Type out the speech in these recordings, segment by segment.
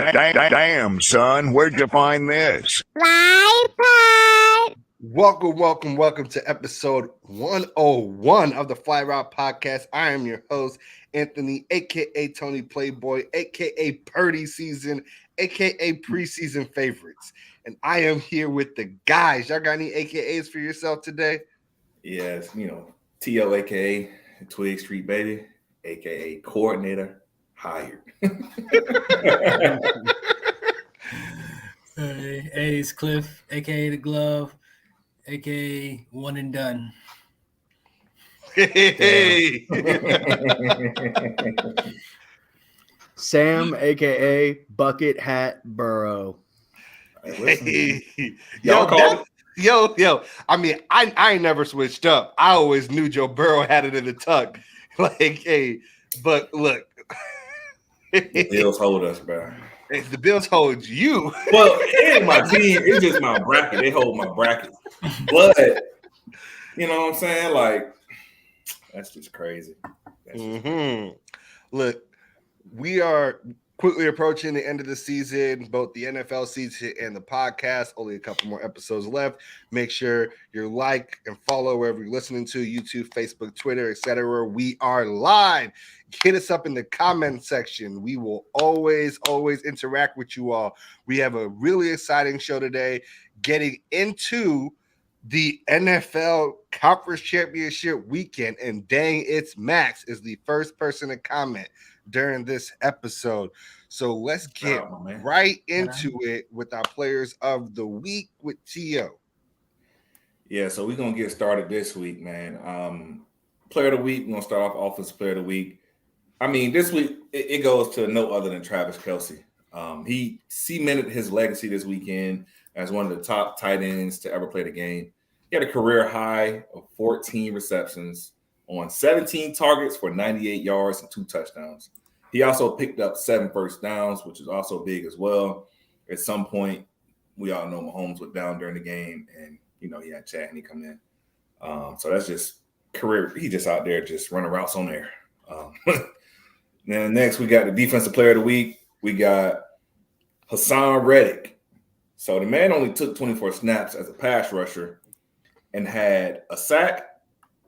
Damn, son, where'd you find this? Welcome to episode 101 of the Fly Route Podcast. I am your host, Anthony, aka Tony Playboy, aka Purdy Season, aka Preseason Favorites. And I am here with the guys. Y'all got any AKAs for yourself today? Yes, T.O. aka Twig Street Baby, aka Coordinator Hired. Hey, it's Cliff, aka The Glove, aka One and Done. Hey. Sam, aka Bucket Hat Burrow. Hey. Yo. I mean, I ain't never switched up. I always knew Joe Burrow had it in the tuck. But look. The Bills hold us, bro. The Bills hold you. Well, it ain't my team. It's just my bracket. They hold my bracket. But, you know what I'm saying? Like, that's just crazy. Look, we are quickly approaching the end of the season, both the NFL season and the podcast. Only a couple more episodes left. Make sure you like and follow wherever you're listening to, YouTube, Facebook, Twitter, etc. We are live. Hit us up in the comment section. We will always interact with you all. We have a really exciting show today, getting into the NFL Conference Championship weekend, and dang, it's Max is the first person to comment during this episode. So let's get right into it with our players of the week with T.O. Yeah, so we're going to get started this week, man. Player of the week, we're going to start off Offensive Player of the Week. I mean, this week, it goes to no other than Travis Kelce. He cemented his legacy this weekend as one of the top tight ends to ever play the game. He had a career high of 14 receptions on 17 targets for 98 yards and 2 touchdowns. He also picked up 7 first downs, which is also big as well. At some point, we all know Mahomes was down during the game, and, he had Chad Henne come in. So that's just career. He just out there just running routes on air. Then next, we got the Defensive Player of the Week. We got Hassan Reddick. So the man only took 24 snaps as a pass rusher and had a sack,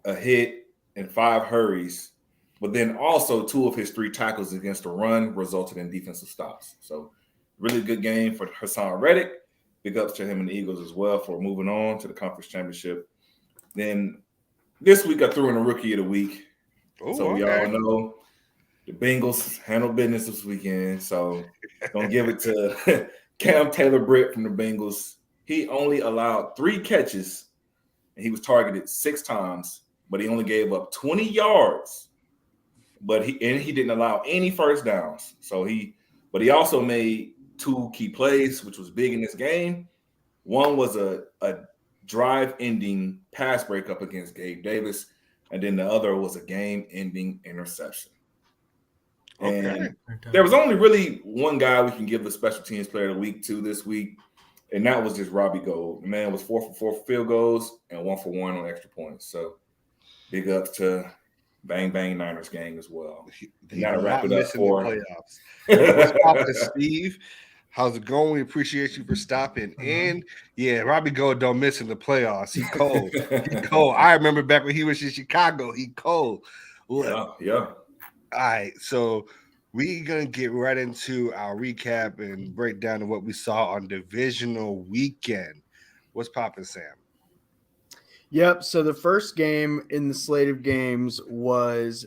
a hit, and 5 hurries. But then also 2 of his 3 tackles against the run resulted in defensive stops. So really good game for Hassan Reddick. Big ups to him and the Eagles as well for moving on to the conference championship. Then this week I threw in a Rookie of the Week. We all know the Bengals handled business this weekend. So going to give it to Cam Taylor-Britt from the Bengals. He only allowed 3 catches, and he was targeted 6 times, but he only gave up 20 yards. But he didn't allow any first downs. But he also made 2 key plays, which was big in this game. One was a drive-ending pass breakup against Gabe Davis, and then the other was a game-ending interception. And there was only really one guy we can give the special teams player of the week to this week, and that was just Robbie Gould. The man was 4 for 4 for field goals and 1 for 1 on extra points. So big ups to Bang Bang Niners gang as well. Got to wrap it up for playoffs. What's poppin', Steve? How's it going? We appreciate you for stopping in. Yeah, Robbie Gould don't miss in the playoffs. He cold. He cold. I remember back when he was in Chicago. He cold. Look. Yeah. All right, so we're going to get right into our recap and breakdown of what we saw on Divisional Weekend. What's poppin', Sam? Yep, so the first game in the slate of games was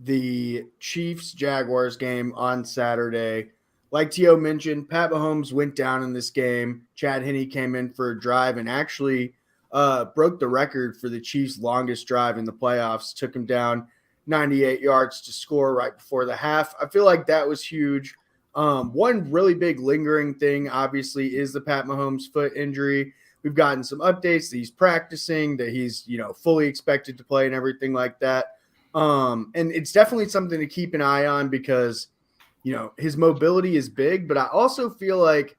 the Chiefs-Jaguars game on Saturday. Like T.O. mentioned, Pat Mahomes went down in this game. Chad Henne came in for a drive and actually broke the record for the Chiefs' longest drive in the playoffs, took him down 98 yards to score right before the half. I feel like that was huge. One really big lingering thing, obviously, is the Pat Mahomes foot injury. We've gotten some updates that he's practicing, that he's, fully expected to play and everything like that. And it's definitely something to keep an eye on because, his mobility is big, but I also feel like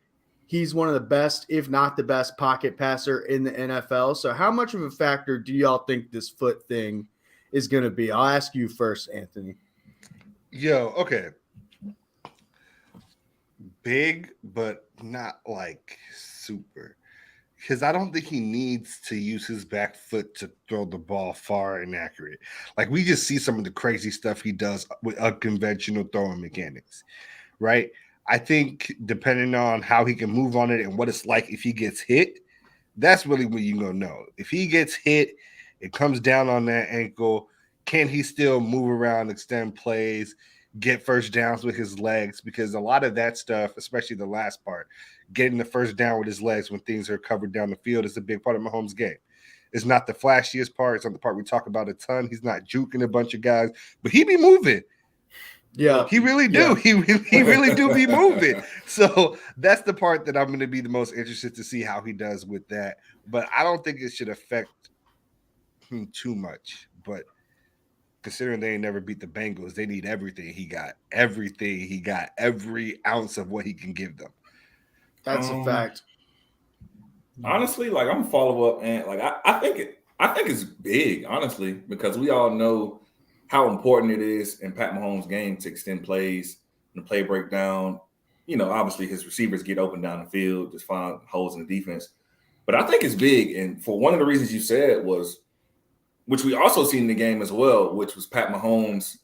he's one of the best, if not the best, pocket passer in the NFL. So how much of a factor do y'all think this foot thing is going to be? I'll ask you first, Anthony. Okay. big, but not like super. Because I don't think he needs to use his back foot to throw the ball far and accurate. Like we just see some of the crazy stuff he does with unconventional throwing mechanics, right? I think depending on how he can move on it and what it's like if he gets hit, that's really what you're gonna know. If he gets hit, it comes down on that ankle. Can he still move around, extend plays, get first downs with his legs? Because a lot of that stuff, especially the last part, getting the first down with his legs when things are covered down the field is a big part of Mahomes' game. It's not the flashiest part. It's not the part we talk about a ton. He's not juking a bunch of guys, but he be moving. Yeah, He really do. Yeah. He really do be moving. So that's the part that I'm going to be the most interested to see how he does with that. But I don't think it should affect him too much. But considering they ain't never beat the Bengals, they need everything he got. Everything he got. Every ounce of what he can give them. That's a fact. Honestly, like I'm follow up and like I think it's big, honestly, because we all know how important it is in Pat Mahomes' game to extend plays and the play breakdown. You know, obviously his receivers get open down the field, just find holes in the defense. But I think it's big. And for one of the reasons you said was, which we also seen in the game as well, which was Pat Mahomes.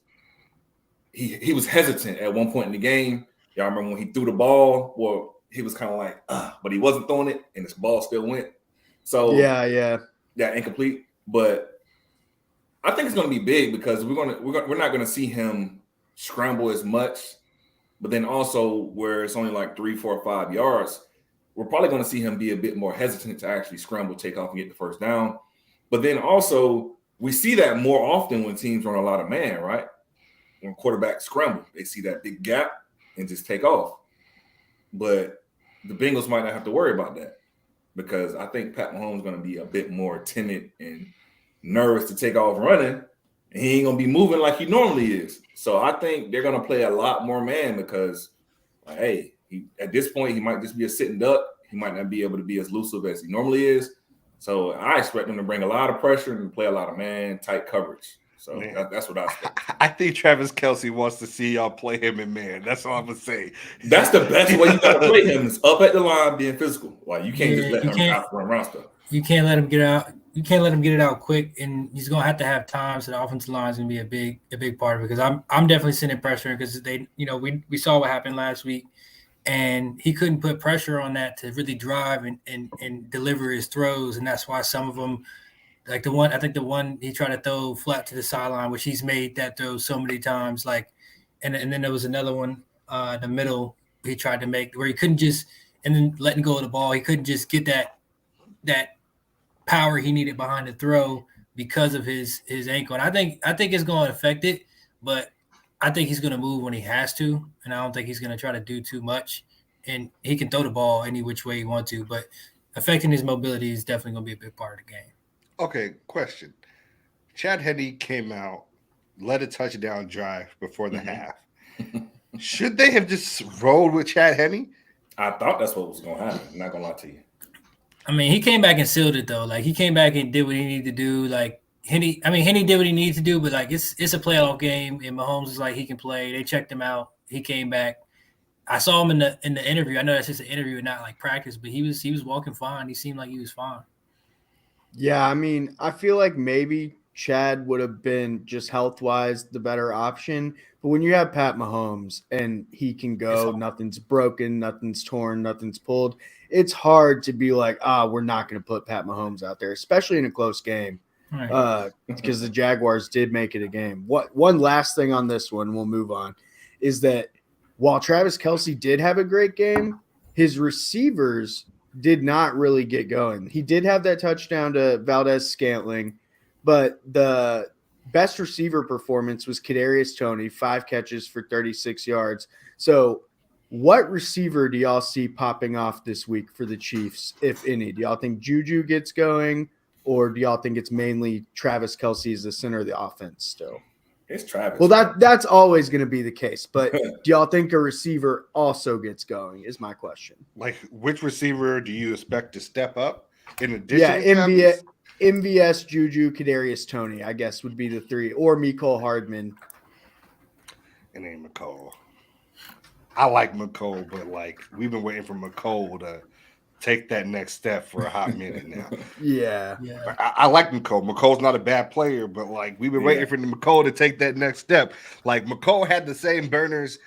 He was hesitant at one point in the game. Y'all remember when he threw the ball? Well, he was kind of like, but he wasn't throwing it, and his ball still went. So yeah, incomplete. But I think it's going to be big because we're not going to see him scramble as much. But then also where it's only like 3, 4, 5 yards, we're probably going to see him be a bit more hesitant to actually scramble, take off, and get the first down. But then also we see that more often when teams run a lot of man, right? When quarterbacks scramble, they see that big gap and just take off. But the Bengals might not have to worry about that because I think Pat Mahomes is going to be a bit more timid and nervous to take off running. And he ain't going to be moving like he normally is. So I think they're going to play a lot more man because, like, hey, at this point, he might just be a sitting duck. He might not be able to be as elusive as he normally is. So I expect them to bring a lot of pressure and play a lot of man, tight coverage. So that's what I expect. I think Travis Kelce wants to see y'all play him in man. That's all I'm gonna say. That's the best way you gotta play him is up at the line being physical. Like you can't just let him out run around stuff. You can't let him get out. You can't let him get it out quick, and he's gonna have to have time. So the offensive line is gonna be a big part of it because I'm definitely sending pressure because we saw what happened last week, and he couldn't put pressure on that to really drive and deliver his throws, and that's why some of them. Like the one he tried to throw flat to the sideline, which he's made that throw so many times. Like, and then there was another one, the middle he tried to make where he couldn't just, and then letting go of the ball, he couldn't just get that power he needed behind the throw because of his ankle. And I think it's going to affect it, but I think he's going to move when he has to, and I don't think he's going to try to do too much. And he can throw the ball any which way he wants to, but affecting his mobility is definitely going to be a big part of the game. Okay, question. Chad Henne came out, led a touchdown drive before the half. Should they have just rolled with Chad Henne? I thought that's what was going to happen. I'm not going to lie to you. I mean, he came back and sealed it though. Like he came back and did what he needed to do. Like Henne did what he needed to do, but like it's a playoff game, and Mahomes is like he can play. They checked him out. He came back. I saw him in the interview. I know that's just an interview and not like practice, but he was walking fine. He seemed like he was fine. Yeah, I mean, I feel like maybe Chad would have been just health-wise the better option. But when you have Pat Mahomes and he can go, nothing's broken, nothing's torn, nothing's pulled, it's hard to be like, we're not going to put Pat Mahomes out there, especially in a close game, because the Jaguars did make it a game. One last thing on this one, we'll move on, is that while Travis Kelce did have a great game, his receivers – did not really get going. He did have that touchdown to Valdez-Scantling, but the best receiver performance was Kadarius Toney, 5 catches for 36 yards. So what receiver do y'all see popping off this week for the Chiefs, if any? Do y'all think Juju gets going, or do y'all think it's mainly Travis Kelce as the center of the offense still? It's Travis. Well, that's always going to be the case. But do y'all think a receiver also gets going is my question. Like, which receiver do you expect to step up in addition? Yeah, MVS, Juju, Kadarius Toney, I guess, would be the 3. Or Mecole Hardman. It ain't McCall. I like McCole, but like we've been waiting for McCole to take that next step for a hot minute now. Yeah. I like McCole. McCole's not a bad player, but like we've been waiting for McCole to take that next step. Like McCole had the same burners,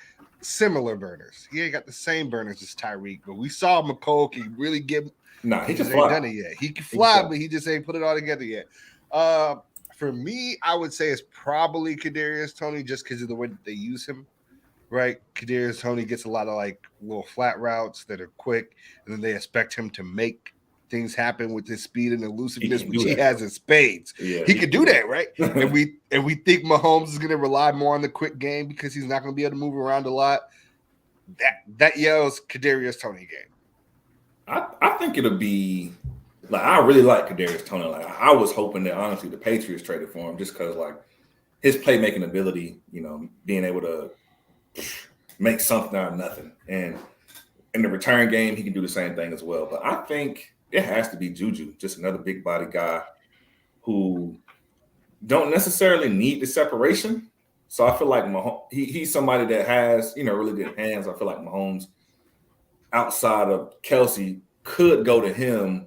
similar burners. He ain't got the same burners as Tyreek, but we saw McCole can really get. Nah, he just can fly. ain't done it yet. He can fly, but he just ain't put it all together yet. For me, I would say it's probably Kadarius Toney just because of the way that they use him. Right, Kadarius Toney gets a lot of like little flat routes that are quick, and then they expect him to make things happen with his speed and elusiveness, which he has in spades. Yeah, he can do that, right? and we think Mahomes is going to rely more on the quick game because he's not going to be able to move around a lot. That yells Kadarius Toney game. I think it'll be like I really like Kadarius Toney. Like I was hoping that honestly the Patriots traded for him just because like his playmaking ability, being able to make something out of nothing. And in the return game, he can do the same thing as well. But I think it has to be Juju, just another big body guy who don't necessarily need the separation. So I feel like Mahomes, he's somebody that has, really good hands. I feel like Mahomes, outside of Kelsey, could go to him,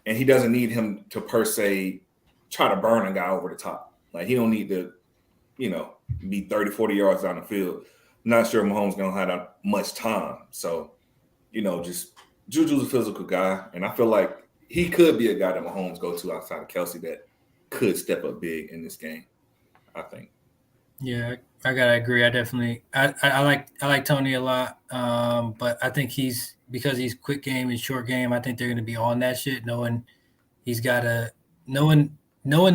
and he doesn't need him to per se try to burn a guy over the top. Like he don't need to, be 30, 40 yards down the field. Not sure Mahomes going to have that much time. So, just Juju's a physical guy. And I feel like he could be a guy that Mahomes go to outside of Kelsey that could step up big in this game, I think. Yeah, I got to agree. I like Tony a lot. But I think because he's quick game and short game, I think they're going to be on that shit, knowing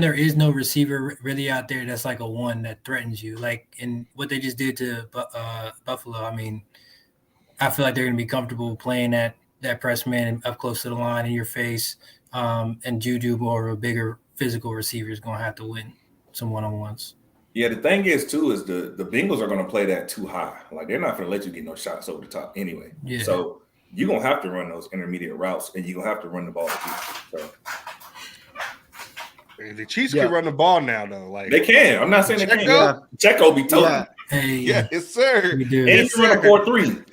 there is no receiver really out there that's like a one that threatens you. Like in what they just did to Buffalo, I mean, I feel like they're going to be comfortable playing that press man up close to the line in your face. And Juju, more of a bigger physical receiver, is going to have to win some one-on-ones. Yeah, the thing is, too, is the Bengals are going to play that too high. Like, they're not going to let you get no shots over the top anyway. Yeah. So you're going to have to run those intermediate routes, and you're going to have to run the ball. So. The Chiefs can run the ball now, though. Like they can. I'm not saying they can't. Checo be told. Yeah. Hey, yes, sir. And he can run a 4-3.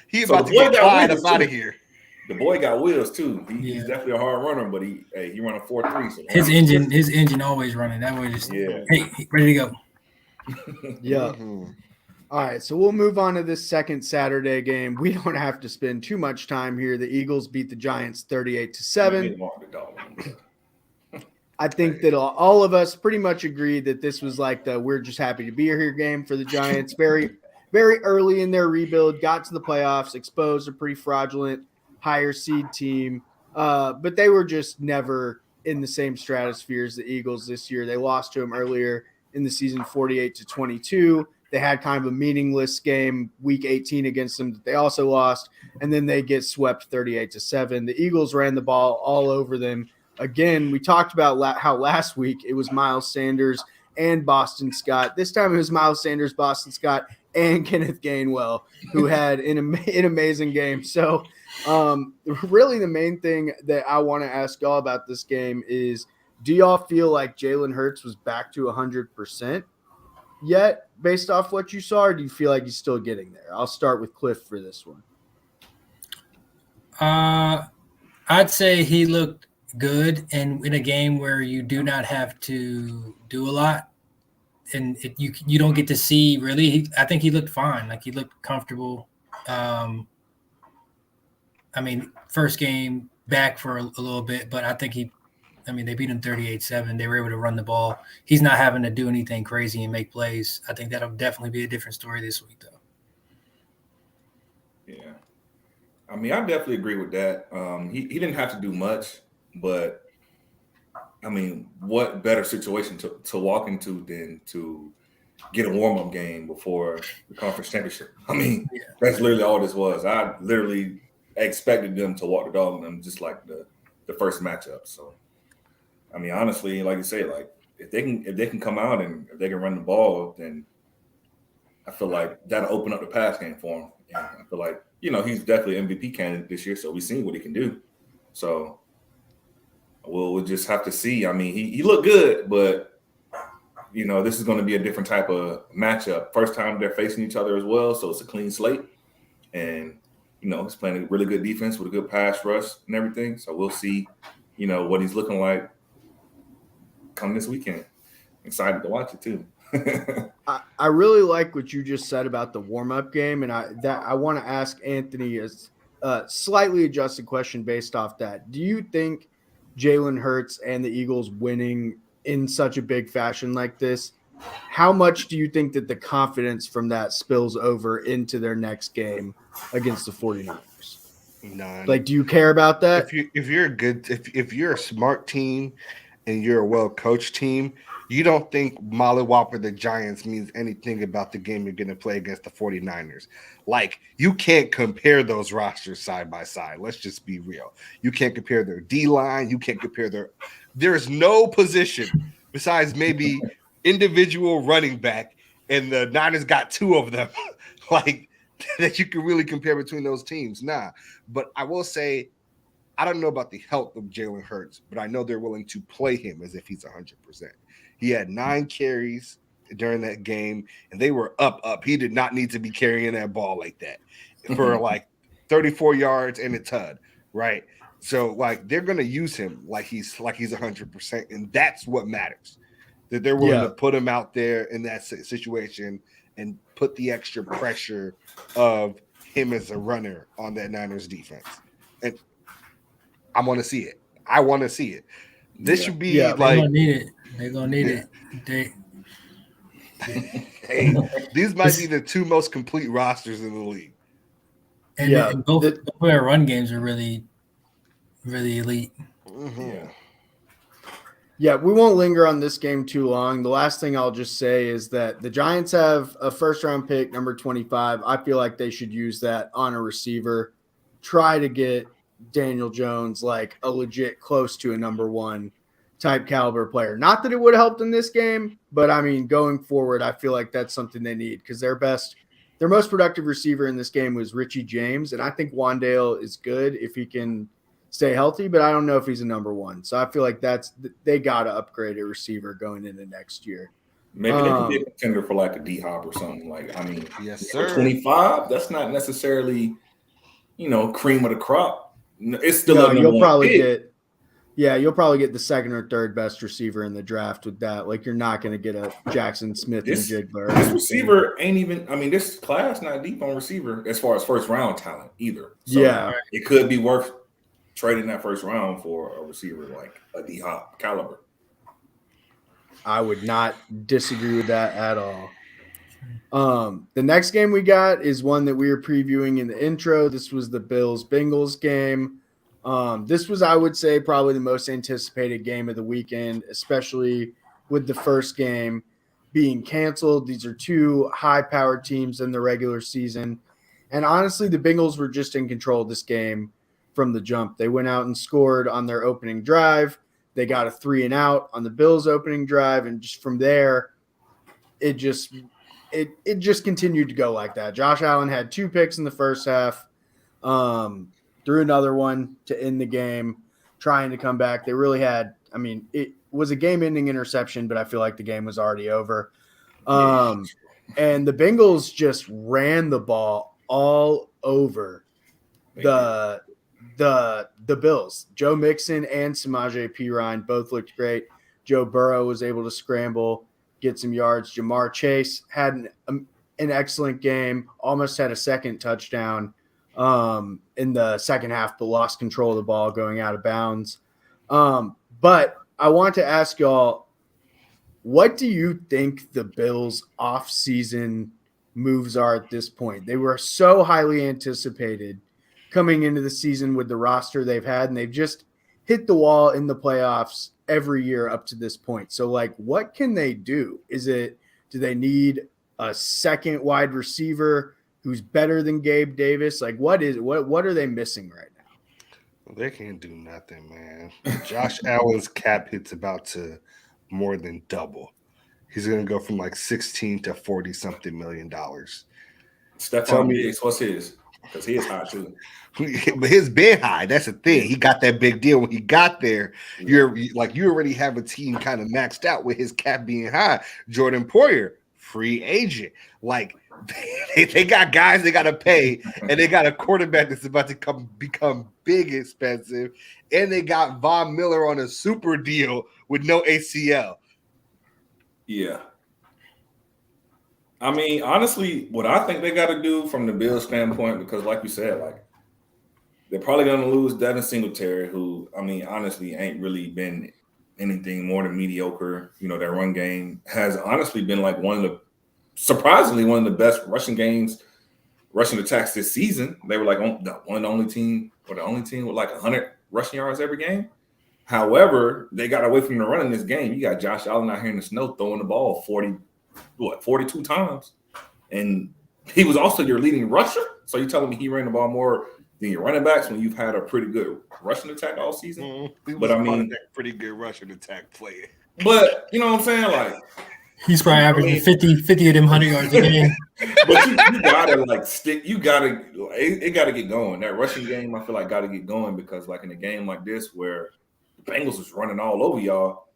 He about to get quiet up out of here. The boy got wheels too. He's definitely a hard runner, but he run a 4-3. So his engine always running. That way, just hey, ready to go. Yeah. Mm-hmm. All right, so we'll move on to this second Saturday game. We don't have to spend too much time here. The Eagles beat the Giants 38-7. I think that all of us pretty much agree that this was like we're just happy to be here game for the Giants. Very, very early in their rebuild, got to the playoffs, exposed a pretty fraudulent higher seed team. But they were just never in the same stratosphere as the Eagles this year. They lost to them earlier in the season 48-22. They had kind of a meaningless game week 18 against them that they also lost. And then they get swept 38-7. The Eagles ran the ball all over them. Again, we talked about how last week it was Miles Sanders and Boston Scott. This time it was Miles Sanders, Boston Scott, and Kenneth Gainwell, who had an amazing game. So really the main thing that I want to ask y'all about this game is, do y'all feel like Jalen Hurts was back to 100% yet based off what you saw, or do you feel like he's still getting there? I'll start with Cliff for this one. I'd say he looked good, and in a game where you do not have to do a lot, and you don't get to see really. I think he looked fine. Like he looked comfortable. I mean, first game back for a little bit, but I think they beat him 38-7. They were able to run the ball. He's not having to do anything crazy and make plays. I think that'll definitely be a different story this week, though. Yeah. I mean, I definitely agree with that. He didn't have to do much, but I mean, what better situation to walk into than to get a warm-up game before the conference championship? I mean, that's literally all this was. I literally expected them to walk the dog on them just like the first matchup. So, I mean, honestly, like you say, like if they can come out and if they can run the ball, then I feel like that'll open up the pass game for him. And I feel like, he's definitely an MVP candidate this year, so we've seen what he can do. So we'll just have to see. I mean, he looked good, but this is going to be a different type of matchup. First time they're facing each other as well, so it's a clean slate. And, he's playing a really good defense with a good pass rush and everything. So we'll see, what he's looking like come this weekend. Excited to watch it too. I really like what you just said about the warm-up game, and I want to ask Anthony a slightly adjusted question based off that. Do you think Jalen Hurts and the Eagles winning in such a big fashion like this, how much do you think that the confidence from that spills over into their next game against the 49ers? None. Like, do you care about that? If you're a smart team and you're a well-coached team, you don't think mollywhopper the Giants means anything about the game you're going to play against the 49ers. Like, you can't compare those rosters side by side. Let's just be real. You can't compare their D-line. You can't compare there's no position besides maybe individual running back, and the Niners got two of them, like, that you can really compare between those teams. Nah. But I will say, I don't know about the health of Jalen Hurts, but I know they're willing to play him as if he's 100%. He had 9 carries during that game, and they were up. He did not need to be carrying that ball like that for like 34 yards and a tud, right? So, like, they're going to use him like he's 100%, and that's what matters, that they're willing to put him out there in that situation and put the extra pressure of him as a runner on that Niners defense. And I want to see it. I want to see it. This should be like – they're going to need it. They're going to need it. Hey, these might be the 2 most complete rosters in the league. And both their run games are really, really elite. Mm-hmm. Yeah, we won't linger on this game too long. The last thing I'll just say is that the Giants have a first-round pick, number 25. I feel like they should use that on a receiver. Try to get Daniel Jones like a legit close to a number 1 type caliber player. Not that it would have helped in this game, but I mean, going forward, I feel like that's something they need because their most productive receiver in this game was Richie James, and I think Wandale is good if he can stay healthy, but I don't know if he's a number 1. So I feel like they got to upgrade a receiver going into next year. Maybe they could be a contender for like a D-Hop or something. Like, I mean, yes, sir. 25, that's not necessarily, cream of the crop. It's still you'll probably get the second or third best receiver in the draft with that. Like, you're not going to get a Jackson Smith and Jigba. This receiver ain't even – I mean, this class not deep on receiver as far as first-round talent either. So it could be worth trading that first round for a receiver like a D-Hop caliber. I would not disagree with that at all. The next game we got is one that we were previewing in the intro. This was the Bills-Bengals game. This was, I would say, probably the most anticipated game of the weekend, especially with the first game being canceled. These are 2 high-powered teams in the regular season. And honestly, the Bengals were just in control of this game from the jump. They went out and scored on their opening drive. They got a 3-and-out on the Bills' opening drive. And just from there, it just continued to go like that. Josh Allen had 2 picks in the first half. Threw another one to end the game, trying to come back. They really had – I mean, it was a game-ending interception, but I feel like the game was already over. And the Bengals just ran the ball all over the Bills. Joe Mixon and Samaje Perine both looked great. Joe Burrow was able to scramble, get some yards. Jamar Chase had an excellent game, almost had a second touchdown in the second half, but lost control of the ball going out of bounds. But I want to ask y'all, what do you think the Bills' offseason moves are at this point? They were so highly anticipated coming into the season with the roster they've had, and they've just hit the wall in the playoffs every year up to this point. So, like, what can they do? Do they need a second wide receiver who's better than Gabe Davis? Like, what are they missing right now? They can't do nothing, man. Josh Allen's cap hit's about to more than double. He's going to go from like 16 to 40 something $million. Stephon Diggs, what's his? because he is hot too. But his been high. That's the thing. He got that big deal when he got there. You already have a team kind of maxed out with his cap being high. Jordan Poyer, free agent. Like they got guys they got to pay, and they got a quarterback that's about to become big expensive, and they got Von Miller on a super deal with no ACL. Yeah. I mean, honestly, what I think they got to do from the Bills standpoint, because like you said, like they're probably going to lose Devin Singletary, who, I mean, honestly, ain't really been anything more than mediocre. You know, their run game has honestly been like surprisingly one of the best rushing attacks this season. They were like the only team with like 100 rushing yards every game. However, they got away from the run in this game. You got Josh Allen out here in the snow throwing the ball 42 times. And he was also your leading rusher. So you're telling me he ran the ball more than your running backs when you've had a pretty good rushing attack all season? But I mean, pretty good rushing attack player. But you know what I'm saying? Like, he's probably averaging 50 of them 100 yards a game. But you gotta like stick. It gotta get going. That rushing game, I feel like, gotta get going, because like in a game like this where the Bengals is running all over y'all,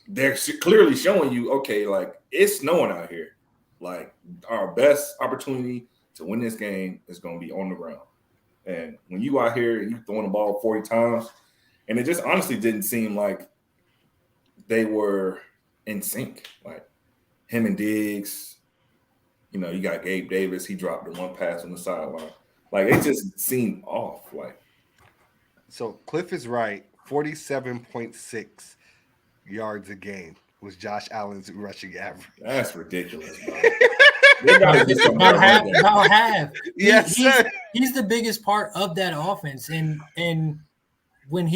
they're clearly showing you, okay, like it's snowing out here. Like our best opportunity to win this game is going to be on the ground. And when you out here and you throwing the ball 40 times, and it just honestly didn't seem like they were in sync. Like him and Diggs, you know, you got Gabe Davis. He dropped the one pass on the sideline. Like it just seemed off. Like, so Cliff is right. 47.6 yards a game was Josh Allen's rushing average. That's ridiculous, bro. About half. Yes, he's the biggest part of that offense. And when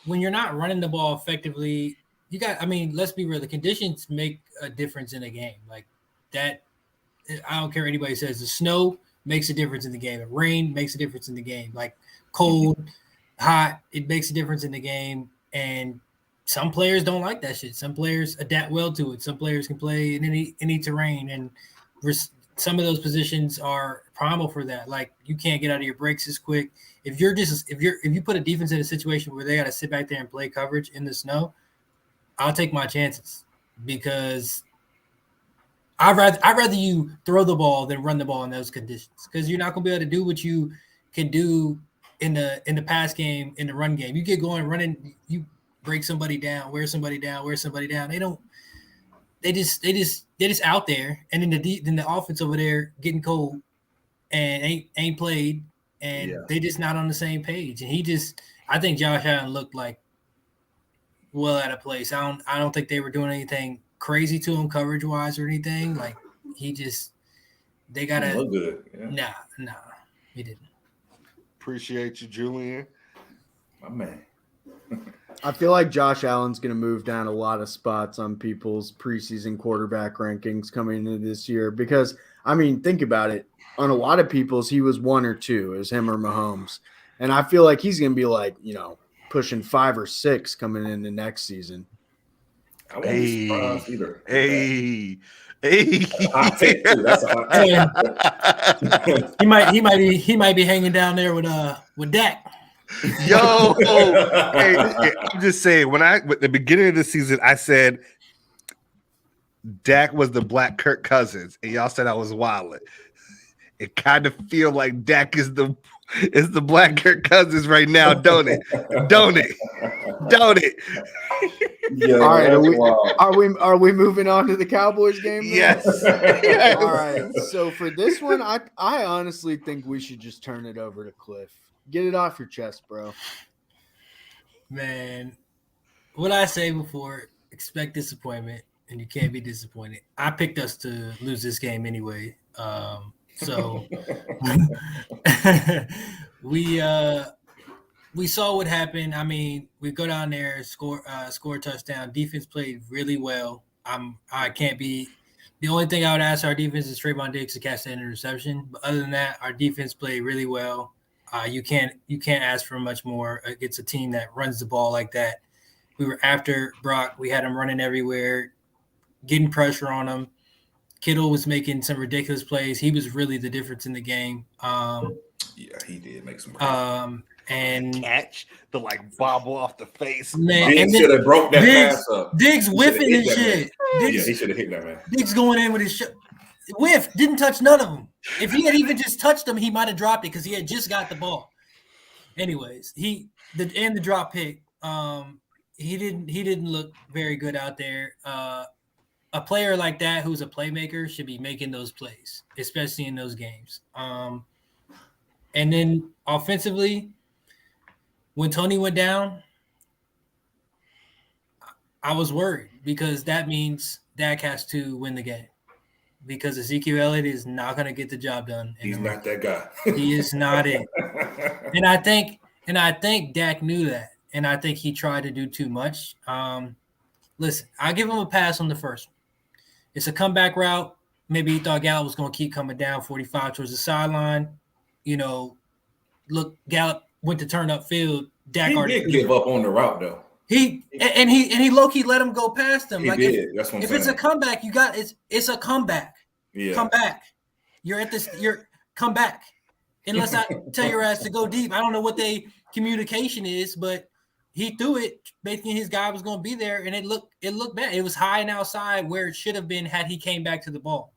you're not running the ball effectively, let's be real, the conditions make a difference in a game. Like that, I don't care what anybody says. The snow makes a difference in the game. The rain makes a difference in the game. Like cold, hot, it makes a difference in the game. And some players don't like that shit. Some players adapt well to it. Some players can play in any terrain, and some of those positions are primal for that. Like you can't get out of your breaks as quick. If you put a defense in a situation where they got to sit back there and play coverage in the snow, I'll take my chances, because I'd rather you throw the ball than run the ball in those conditions, because you're not gonna be able to do what you can do in the pass game, in the run game. You get going running, you break somebody down, wear somebody down. They just out there, and then the offense over there getting cold and ain't played, and they just not on the same page. And I think Josh Allen looked like well out of place. I don't think they were doing anything crazy to him coverage wise or anything. Like they gotta look good. Yeah. Nah, he didn't. Appreciate you, Julian. My man. I feel like Josh Allen's going to move down a lot of spots on people's preseason quarterback rankings coming into this year, because, I mean, think about it. On a lot of people's, he was 1 or 2, as him or Mahomes. And I feel like he's going to be like, pushing 5 or 6 coming into next season. I won't be surprised either. Hey. Hot take too. That's a hot take. He might be hanging down there with Dak. Yo, hey, I'm just saying, at the beginning of the season, I said Dak was the black Kirk Cousins, and y'all said I was wilding. It kind of feel like Dak is the black Kirk Cousins right now, don't it? Don't it? Yeah, all right, are we moving on to the Cowboys game now? Yes. All right. So for this one, I honestly think we should just turn it over to Cliff. Get it off your chest, bro. Man, what I say before, expect disappointment, and you can't be disappointed. I picked us to lose this game anyway. So we saw what happened. I mean, we go down there, score a touchdown. Defense played really well. I can't be the only thing I would ask our defense is Trayvon Diggs to catch that interception. But other than that, our defense played really well. You can't ask for much more against a team that runs the ball like that. We were after Brock. We had him running everywhere, getting pressure on him. Kittle was making some ridiculous plays. He was really the difference in the game. Yeah, he did make some. And catch the like bobble off the face. Man, Diggs should have broke that pass up. Diggs whiffing and shit. Yeah, he should have hit that man. Diggs going in with his whiff, didn't touch none of them. If he had even just touched them, he might have dropped it because he had just got the ball. Anyways, the drop pick. He didn't look very good out there. A player like that who's a playmaker should be making those plays, especially in those games. And then offensively, when Tony went down, I was worried because that means Dak has to win the game because Ezekiel Elliott is not going to get the job done. He's not that guy. He is not it. And I think Dak knew that. And I think he tried to do too much. Listen, I give him a pass on the first one. It's a comeback route. Maybe he thought Gallup was going to keep coming down 45 towards the sideline. Look, Gallup went to turn up field. Dak he already did give up on the route though. He low-key let him go past him. He like did. That's what I'm saying. If it's a comeback, it's a comeback. Yeah. Come back. Come back. Unless I tell your ass to go deep. I don't know what they communication is, but he threw it, thinking his guy was going to be there, and it looked bad. It was high and outside where it should have been had he came back to the ball.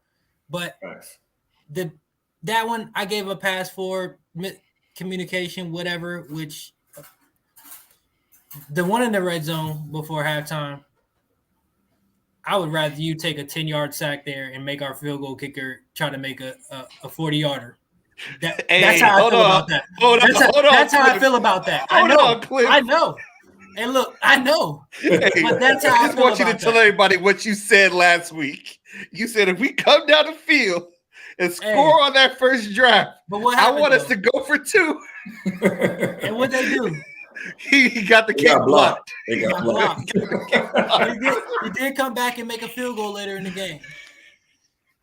But nice. That one I gave a pass for communication, whatever, which the one in the red zone before halftime, I would rather you take a 10-yard sack there and make our field goal kicker try to make a 40-yarder. That's how I feel about that. That's how I feel about that. I know. And look, I know. But that's how I just want you to tell everybody what you said last week. You said if we come down the field and score on that first drive, I want us to go for 2. And what they do? He got the kick blocked. He got blocked. He did come back and make a field goal later in the game.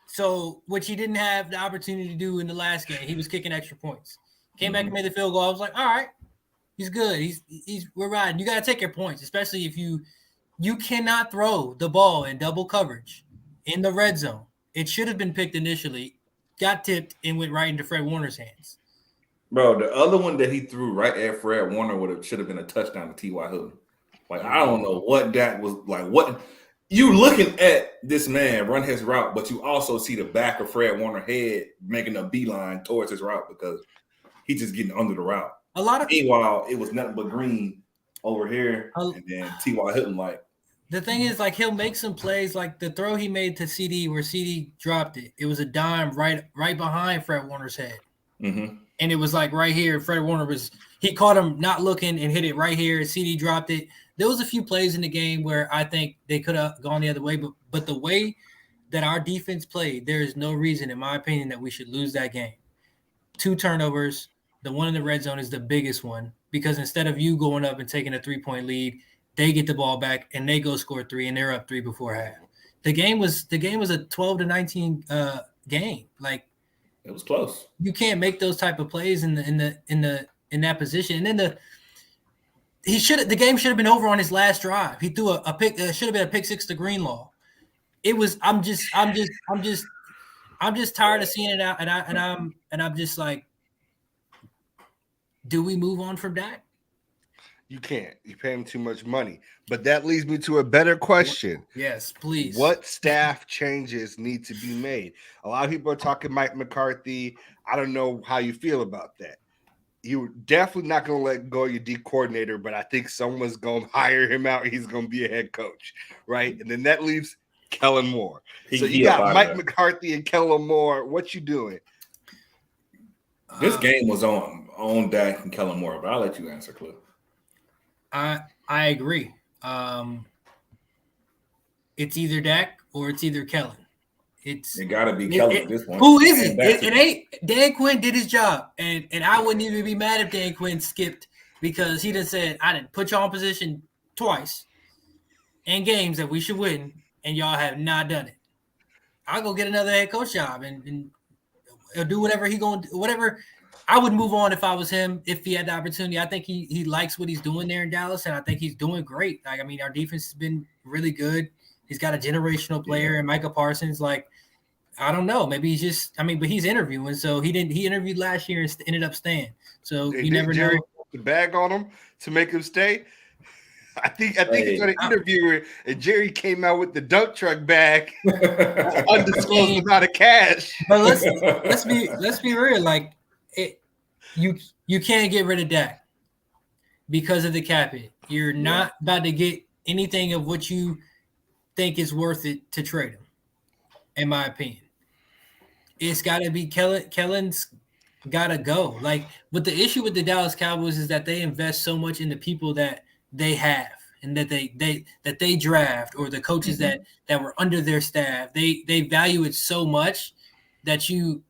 So, which he didn't have the opportunity to do in the last game. He was kicking extra points. Came back and made the field goal. I was like, all right, he's good. We're riding. You got to take your points, especially if you cannot throw the ball in double coverage in the red zone. It should have been picked initially, got tipped, and went right into Fred Warner's hands. Bro, the other one that he threw right at Fred Warner should have been a touchdown to T.Y. Hilton. Like, I don't know what that was like. What you looking at this man run his route, but you also see the back of Fred Warner's head making a beeline towards his route because he's just getting under the route. Meanwhile, it was nothing but green over here, and then T.Y. Hilton like. The thing is, like, he'll make some plays, like the throw he made to CD where CD dropped it. It was a dime right behind Fred Warner's head. Mm-hmm. And it was like right here. Fred Warner he caught him not looking and hit it right here. CD dropped it. There was a few plays in the game where I think they could have gone the other way, but the way that our defense played, there is no reason, in my opinion, that we should lose that game. 2 turnovers. The one in the red zone is the biggest one because instead of you going up and taking a 3-point lead, they get the ball back and they go score 3 and they're up 3 before half. The game was a 12-19 game. Like, it was close. You can't make those type of plays in that position. And then the game should have been over on his last drive. He threw a pick. Should have been a pick 6 to Greenlaw. It was. I'm just tired of seeing it out. And I'm just like, do we move on from Dak? You can't. You pay him too much money. But that leads me to a better question. Yes, please. What staff changes need to be made? A lot of people are talking Mike McCarthy. I don't know how you feel about that. You're definitely not going to let go of your D coordinator, but I think someone's going to hire him out. He's going to be a head coach, right? And then that leaves Kellen Moore. So you got Mike McCarthy and Kellen Moore. What you doing? This game was on Dak and Kellen Moore, but I'll let you answer, Cliff. I agree. It's either Dak or it's either Kellen. It got to be Kellen at this point. Who is it? It ain't. Dan Quinn did his job, and I wouldn't even be mad if Dan Quinn skipped because he done said, I didn't put y'all in position twice in games that we should win, and y'all have not done it. I'll go get another head coach job and do whatever he going to do, whatever. I would move on if I was him, if he had the opportunity. I think he likes what he's doing there in Dallas, and I think he's doing great. Like, I mean, our defense has been really good. He's got a generational player in Micah Parsons. Like, I don't know. Maybe he's just. I mean, but he's interviewing, so he didn't. He interviewed last year and ended up staying. So you never Jerry know. put the bag on him to make him stay. I think he's going to interview her, and Jerry came out with the dump truck bag, undisclosed amount of cash. But let's be real. Like you can't get rid of Dak because of the cap hit. You're not about to get anything of what you think is worth it to trade him. In my opinion, it's got to be Kellen's got to go. Like, but the issue with the Dallas Cowboys is that they invest so much in the people that they have and that they draft, or the coaches that were under their staff. They value it so much that you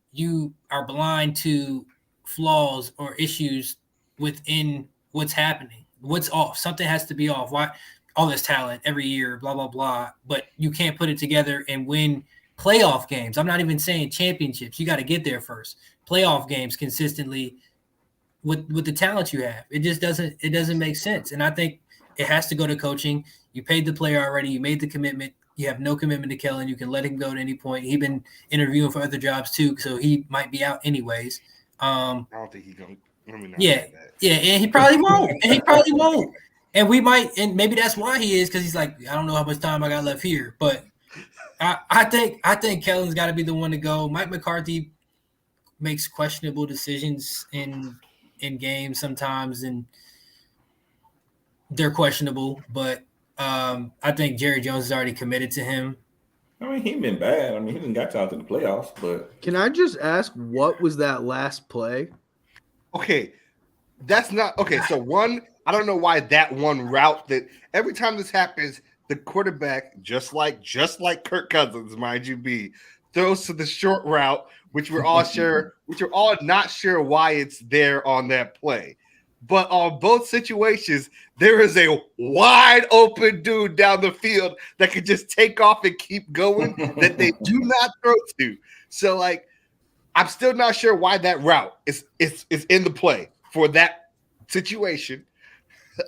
are blind to flaws or issues within what's happening. What's off? Something has to be off. Why all this talent every year, blah blah blah, but you can't put it together and win playoff games. I'm not even saying championships. You got to get there first. Playoff games consistently with the talent you have. It just doesn't make sense. And I think it has to go to coaching. You paid the player already. You made the commitment. You have no commitment to Kellen. You can let him go at any point. He's been interviewing for other jobs too, so he might be out anyways. I don't think he's going to. Yeah, and he probably won't. And we might, and maybe that's why he is, because he's like, I don't know how much time I got left here. But I think Kellen's got to be the one to go. Mike McCarthy makes questionable decisions in games sometimes, and they're questionable. But I think Jerry Jones has already committed to him. I mean, he's been bad. I mean, he didn't got y'all to the playoffs, but Can I just ask, what was that last play? Okay, that's not okay. So one, I don't know why that one route that every time this happens, the quarterback, just like Kirk Cousins, mind you, throws to the short route, which we're all not sure why it's there on that play. But on both situations, there is a wide open dude down the field that could just take off and keep going that they do not throw to. So, like, I'm still not sure why that route is in the play for that situation.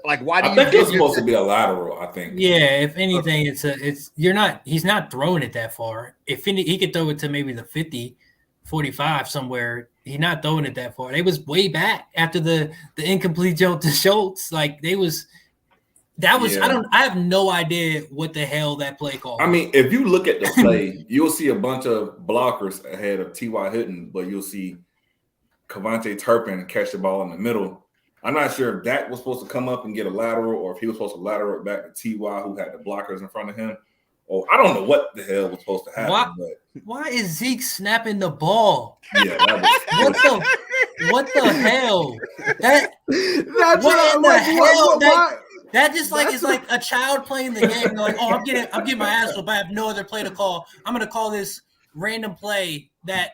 Like, why do I think it's supposed to be a lateral, I think. Yeah, if anything, he's not throwing it that far. If he could throw it to maybe the 50, 45 somewhere. He's not throwing it that far. They was way back after the incomplete jump to Schultz. Like I have no idea what the hell that play called. I mean, if you look at the play, you'll see a bunch of blockers ahead of T.Y. Hilton, but you'll see Kevontae Turpin catch the ball in the middle. I'm not sure if Dak was supposed to come up and get a lateral, or if he was supposed to lateral it back to T.Y., who had the blockers in front of him. Oh, I don't know what the hell was supposed to happen. Why is Zeke snapping the ball? Yeah, that was what the hell? That just like is like a child playing the game. They're like, oh, I'm getting my ass whooped. I have no other play to call. I'm gonna call this random play that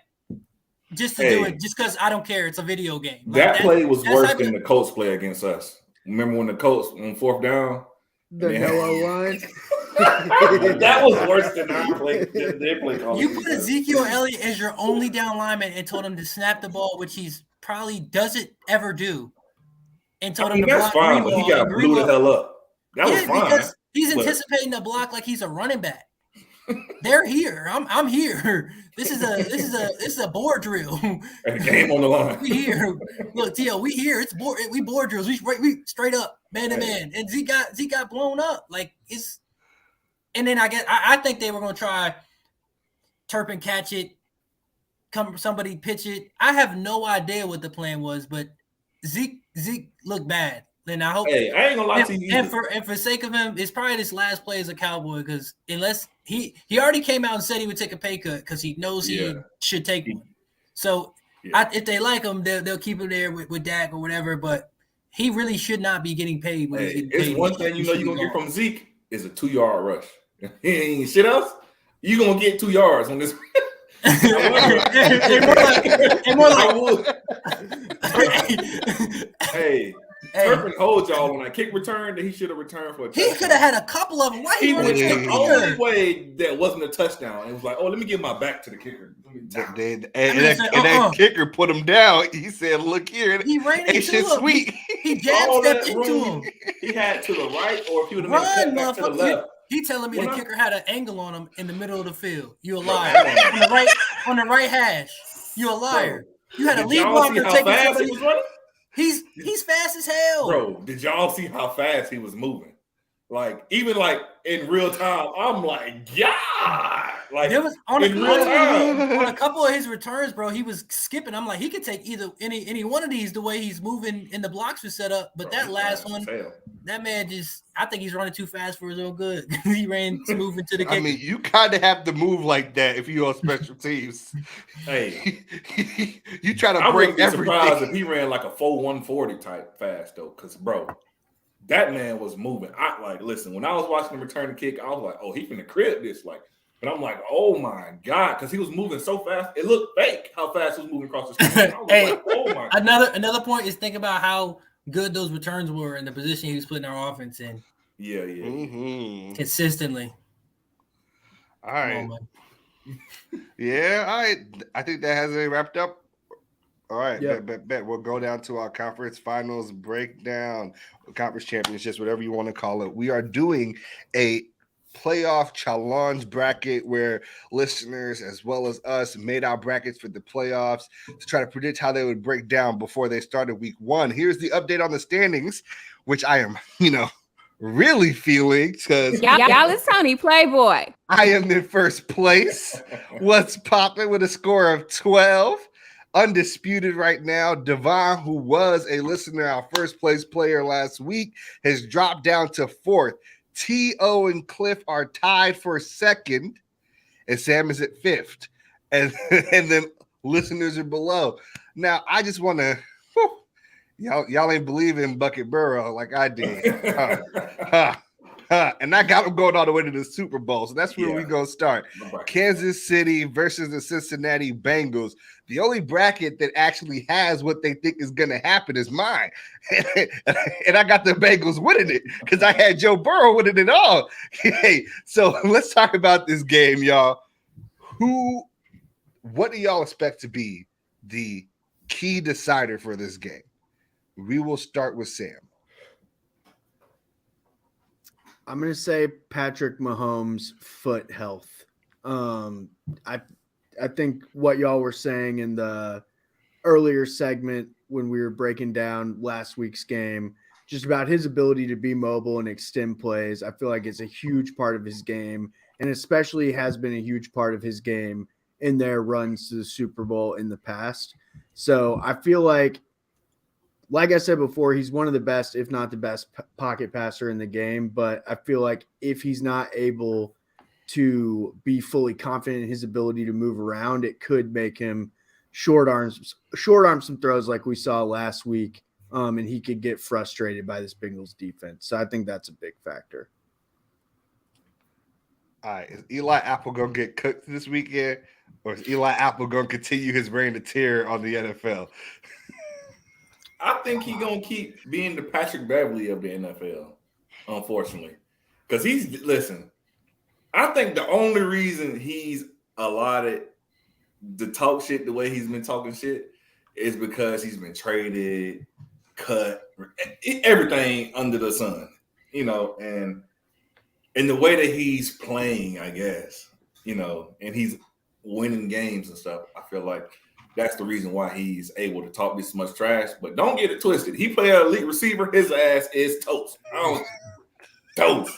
just to do it, just because I don't care. It's a video game. Like that play was worse than the Colts play against us. Remember when the Colts on fourth down? The yellow line. That was worse than our play. Their play call. You put Ezekiel Elliott as your only down lineman and told him to snap the ball, which he's probably doesn't ever do. And told him to that's block fine, but he got blew the hell up. That was fine. Because he's anticipating the block like he's a running back. They're here. I'm here. This is a board drill. And the game on the line. We here. Look, T.O., we here. It's board. We board drills. We straight up man to man. And Zeke got blown up. Like it's. And then I think they were going to try Turpin catch it, somebody pitch it. I have no idea what the plan was, but Zeke looked bad. And I hope. Hey, I ain't gonna lie to you. And for sake of him, it's probably this last play as a Cowboy, because unless he already came out and said he would take a pay cut because he knows he should take one. So if they like him, they'll keep him there with Dak or whatever. But he really should not be getting paid. When he's getting paid. It's one thing you're gonna get from Zeke is a 2-yard rush. He ain't shit else. You gonna get 2 yards on this. Hey, Turpin hold y'all on a kick return that he should have returned for a touchdown. He could have had a couple of them. Why he was the only way that wasn't a touchdown. It was like, oh, let me give my back to the kicker. And that kicker put him down. He said, look here. He ran into him. Sweet. He jab stepped into him. He had to the right, or if he would have made a cut back to the left. He telling me When the I- kicker had an angle on him in the middle of the field. You a Bro, liar. come on. on the right hash. You a liar. You had a Did lead y'all see blocker how taking fast somebody. he was running? He's fast as hell. Bro, did y'all see how fast he was moving? Like, even like in real time, I'm like, yeah. Like There was on in real time. on a couple of his returns, bro. He was skipping. I'm like, he could take either any one of these the way he's moving and the blocks were set up. But Bro, that he's last fast as one, hell. that man I think he's running too fast for his own good. He ran smooth into the kicker. I mean, you kind of have to move like that if you're on special teams. Hey, you try to I break wouldn't be surprised if everything. he ran like a 4.140 type fast though, because bro, that man was moving. Listen, when I was watching him return the kick, I was like, oh, he finna crib this, but I'm like, oh my god, because he was moving so fast, it looked fake how fast he was moving across the screen. I was Hey, like, oh my. another point is think about how good those returns were in the position he was putting our offense in. Yeah. Mm-hmm. Consistently. All right. Come on, man. Yeah, all right. I think that has it wrapped up. All right, Yep. bet. We'll go down to our conference finals breakdown, conference championships, whatever you want to call it. We are doing a playoff challenge bracket where listeners as well as us made our brackets for the playoffs to try to predict how they would break down before they started week 1. Here's the update on the standings, which I am, really feeling because Y'all is Tony Playboy. I am in first place. What's popping with a score of 12? Undisputed right now. Devon, who was a listener, our first place player last week, has dropped down to 4th. T.O. and Cliff are tied for 2nd, and Sam is at 5th. And then listeners are below. Now, I just want to, y'all ain't believe in Bucket Burrow like I did. And I got him going all the way to the Super Bowl. So that's where we going to start. Kansas City versus the Cincinnati Bengals. The only bracket that actually has what they think is going to happen is mine. And I got the Bengals winning it because I had Joe Burrow winning it all. Hey, so let's talk about this game, y'all. What do y'all expect to be the key decider for this game? We will start with Sam. I'm going to say Patrick Mahomes' foot health. I think what y'all were saying in the earlier segment when we were breaking down last week's game, just about his ability to be mobile and extend plays, I feel like it's a huge part of his game, and especially has been a huge part of his game in their runs to the Super Bowl in the past. So I feel like I said before, he's one of the best, if not the best pocket passer in the game. But I feel like if he's not able to be fully confident in his ability to move around, it could make him short arm some throws like we saw last week. And he could get frustrated by this Bengals defense. So I think that's a big factor. All right, is Eli Apple going to get cooked this weekend, or is Eli Apple going to continue his reign of terror on the NFL? I think he's going to keep being the Patrick Beverly of the NFL, unfortunately. Because I think the only reason he's allotted to talk shit the way he's been talking shit is because he's been traded, cut, everything under the sun, and the way that he's playing, I guess, and he's winning games and stuff. I feel like that's the reason why he's able to talk this much trash. But don't get it twisted. He play an elite receiver. His ass is toast. Toast.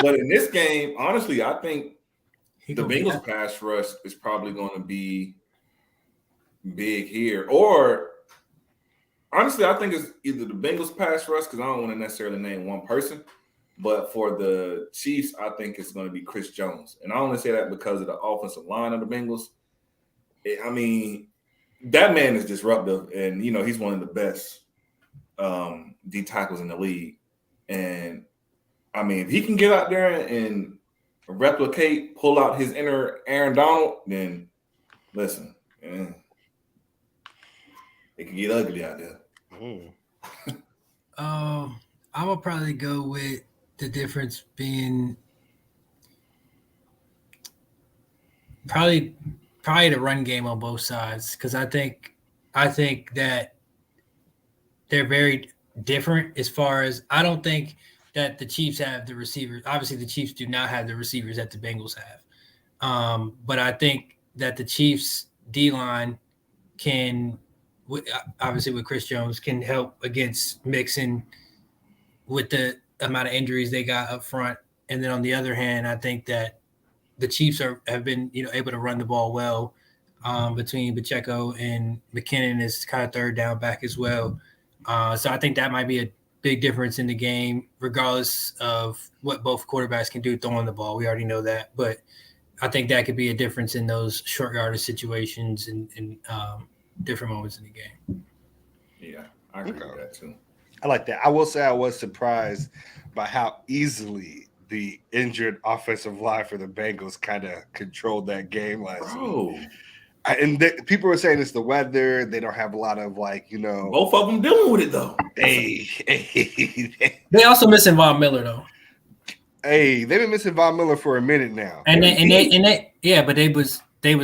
But in this game, honestly, I think the Bengals pass rush is probably going to be big here. Or honestly, I think it's either the Bengals pass rush, because I don't want to necessarily name one person. But for the Chiefs, I think it's going to be Chris Jones. And I only say that because of the offensive line of the Bengals. That man is disruptive. And, he's one of the best D tackles in the league. And, if he can get out there and pull out his inner Aaron Donald, then listen, it can get ugly out there. I would probably go with the difference being probably the run game on both sides, because I think that they're very different as far as I don't think that the Chiefs have the receivers. Obviously, the Chiefs do not have the receivers that the Bengals have. But I think that the Chiefs D-line can, obviously with Chris Jones, can help against Mixon with the amount of injuries they got up front. And then on the other hand, I think that the Chiefs have been able to run the ball well between Pacheco and McKinnon is kind of third down back as well. So I think that might be a big difference in the game, regardless of what both quarterbacks can do throwing the ball. We already know that, but I think that could be a difference in those short yardage situations and different moments in the game. Yeah, I agree with that too. I like that. I will say I was surprised by how easily the injured offensive line for the Bengals kind of controlled that game last week. People were saying it's the weather. They don't have a lot of both of them dealing with it though. They also missing Von Miller though. Hey, they've been missing Von Miller for a minute now. And they yeah, but they was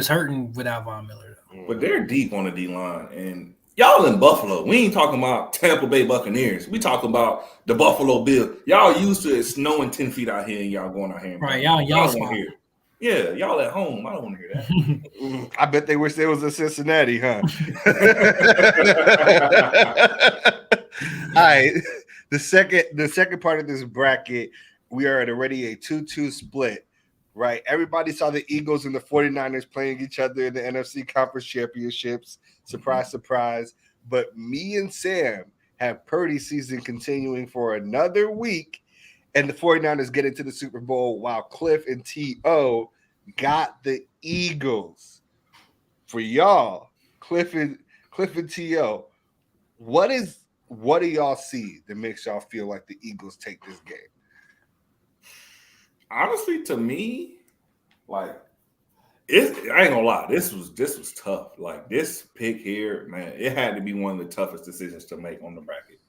hurting without Von Miller though. But they're deep on the D line, and y'all in Buffalo. We ain't talking about Tampa Bay Buccaneers. We talking about the Buffalo Bills. Y'all used to it snowing 10 feet out here, and y'all going out here. Right, y'all don't want to hear it. Yeah, y'all at home. I don't want to hear that. I bet they wish they was in Cincinnati, huh? All right. The second part of this bracket, we are at already a 2-2 split, right? Everybody saw the Eagles and the 49ers playing each other in the NFC Conference Championships. Surprise, surprise. But me and Sam have Purdy's season continuing for another week, and the 49ers get into the Super Bowl while Cliff and T.O. got the Eagles. For y'all, Cliff and T.O., what do y'all see that makes y'all feel like the Eagles take this game? Honestly, to me, I ain't gonna lie, this was tough. Like this pick here, man, it had to be one of the toughest decisions to make on the bracket.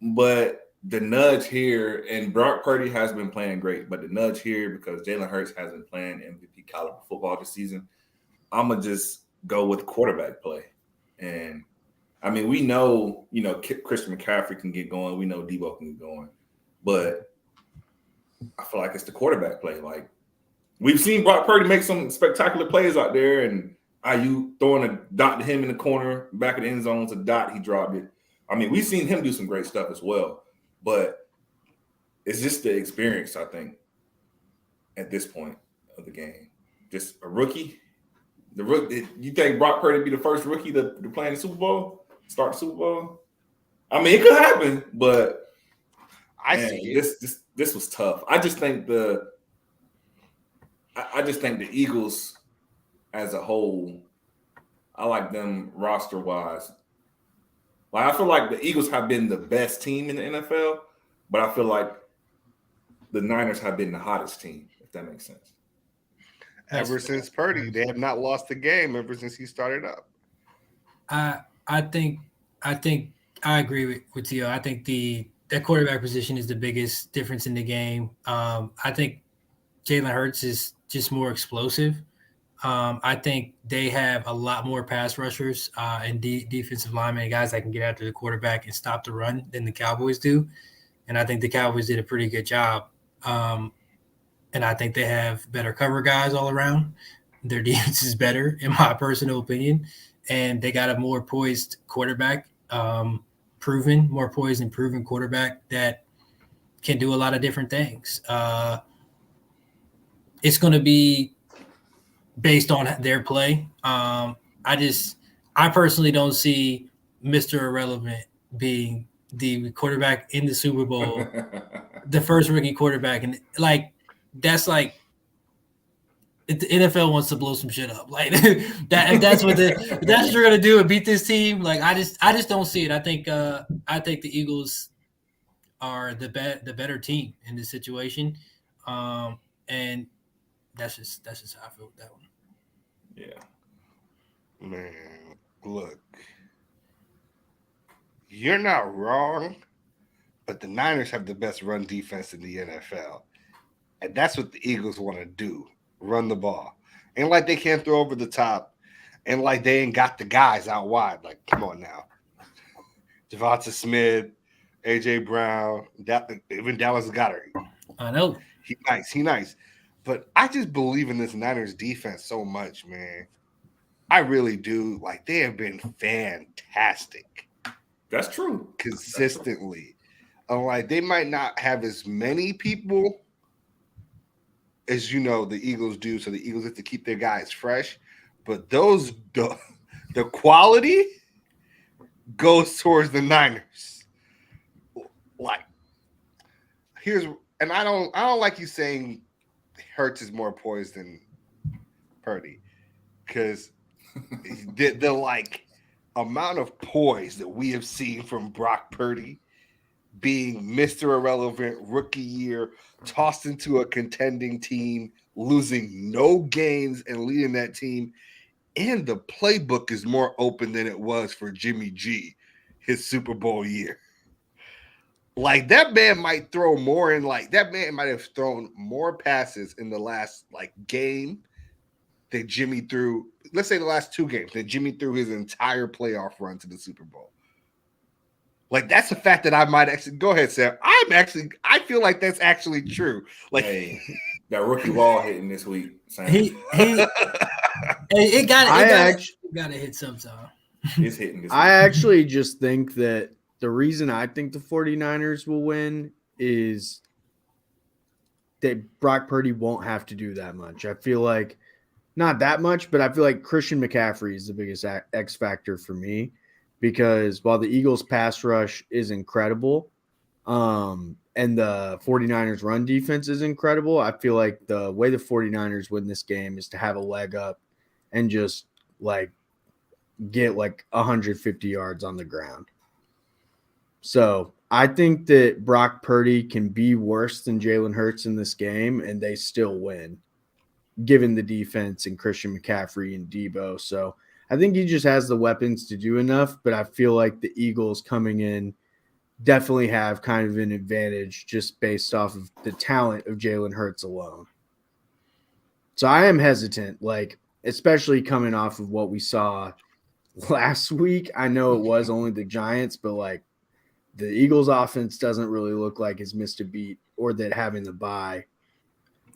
But the nudge here, and Brock Purdy has been playing great, but the nudge here, because Jalen Hurts hasn't played MVP caliber football this season, I'm going to just go with quarterback play. And, I mean, we know, Christian McCaffrey can get going. We know Debo can get going. But I feel like it's the quarterback play. Like, we've seen Brock Purdy make some spectacular plays out there, and IU throwing a dot to him in the corner, back of the end zone, it's a dot, he dropped it. I mean, we've seen him do some great stuff as well. But it's just the experience, I think, at this point of the game. Just a rookie. You think Brock Purdy be the first rookie to play in the Super Bowl? Start the Super Bowl? I mean, it could happen, but this was tough. I just think the Eagles as a whole, I like them roster-wise. I feel like the Eagles have been the best team in the NFL, but I feel like the Niners have been the hottest team, if that makes sense. Ever since Purdy, they have not lost a game ever since he started up. I think I agree with you. I think that quarterback position is the biggest difference in the game. I think Jalen Hurts is just more explosive. I think they have a lot more pass rushers and defensive linemen and guys that can get after the quarterback and stop the run than the Cowboys do. And I think the Cowboys did a pretty good job. And I think they have better cover guys all around. Their defense is better, in my personal opinion. And they got a more poised quarterback, more poised and proven quarterback that can do a lot of different things. It's going to be based on their play. I personally don't see Mr. Irrelevant being the quarterback in the Super Bowl, the first rookie quarterback. And that's the NFL wants to blow some shit up. Like that, if that's what you're going to do and beat this team. I just don't see it. I think the Eagles are the better team in this situation. And that's just how I feel with that one. Yeah. Man, look. You're not wrong, but the Niners have the best run defense in the NFL. And that's what the Eagles want to do, run the ball. And they can't throw over the top. And they ain't got the guys out wide. Come on now. Devonta Smith AJ Brown, even Dallas Goedert. I know. He nice. But I just believe in this Niners defense so much, man. I really do. Like, they have been fantastic. That's true. Consistently. Like, they might not have as many people as, the Eagles do, so the Eagles have to keep their guys fresh. But the quality goes towards the Niners. Like, I don't like you saying Hurts is more poised than Purdy, because the like amount of poise that we have seen from Brock Purdy, being Mr. Irrelevant, rookie year, tossed into a contending team, losing no games and leading that team. And the playbook is more open than it was for Jimmy G, his Super Bowl year. Like, that man might throw more that man might have thrown more passes in the last game that Jimmy threw. Let's say the last 2 games that Jimmy threw his entire playoff run to the Super Bowl. Like, that's a fact that I might actually go ahead, Sam. I feel like that's actually true. Like, hey, that rookie ball hitting this week. Sam. It got to hit sometime. It's hitting this week. I actually just think that the reason I think the 49ers will win is that Brock Purdy won't have to do that much. I feel like not that much, but I feel like Christian McCaffrey is the biggest X factor for me, because while the Eagles pass rush is incredible, and the 49ers run defense is incredible, I feel like the way the 49ers win this game is to have a leg up and just get 150 yards on the ground. So I think that Brock Purdy can be worse than Jalen Hurts in this game, and they still win, given the defense and Christian McCaffrey and Debo. So I think he just has the weapons to do enough, but I feel like the Eagles coming in definitely have kind of an advantage just based off of the talent of Jalen Hurts alone. So I am hesitant, especially coming off of what we saw last week. I know it was only the Giants, but the Eagles offense doesn't really look like it's missed a beat, or that having the bye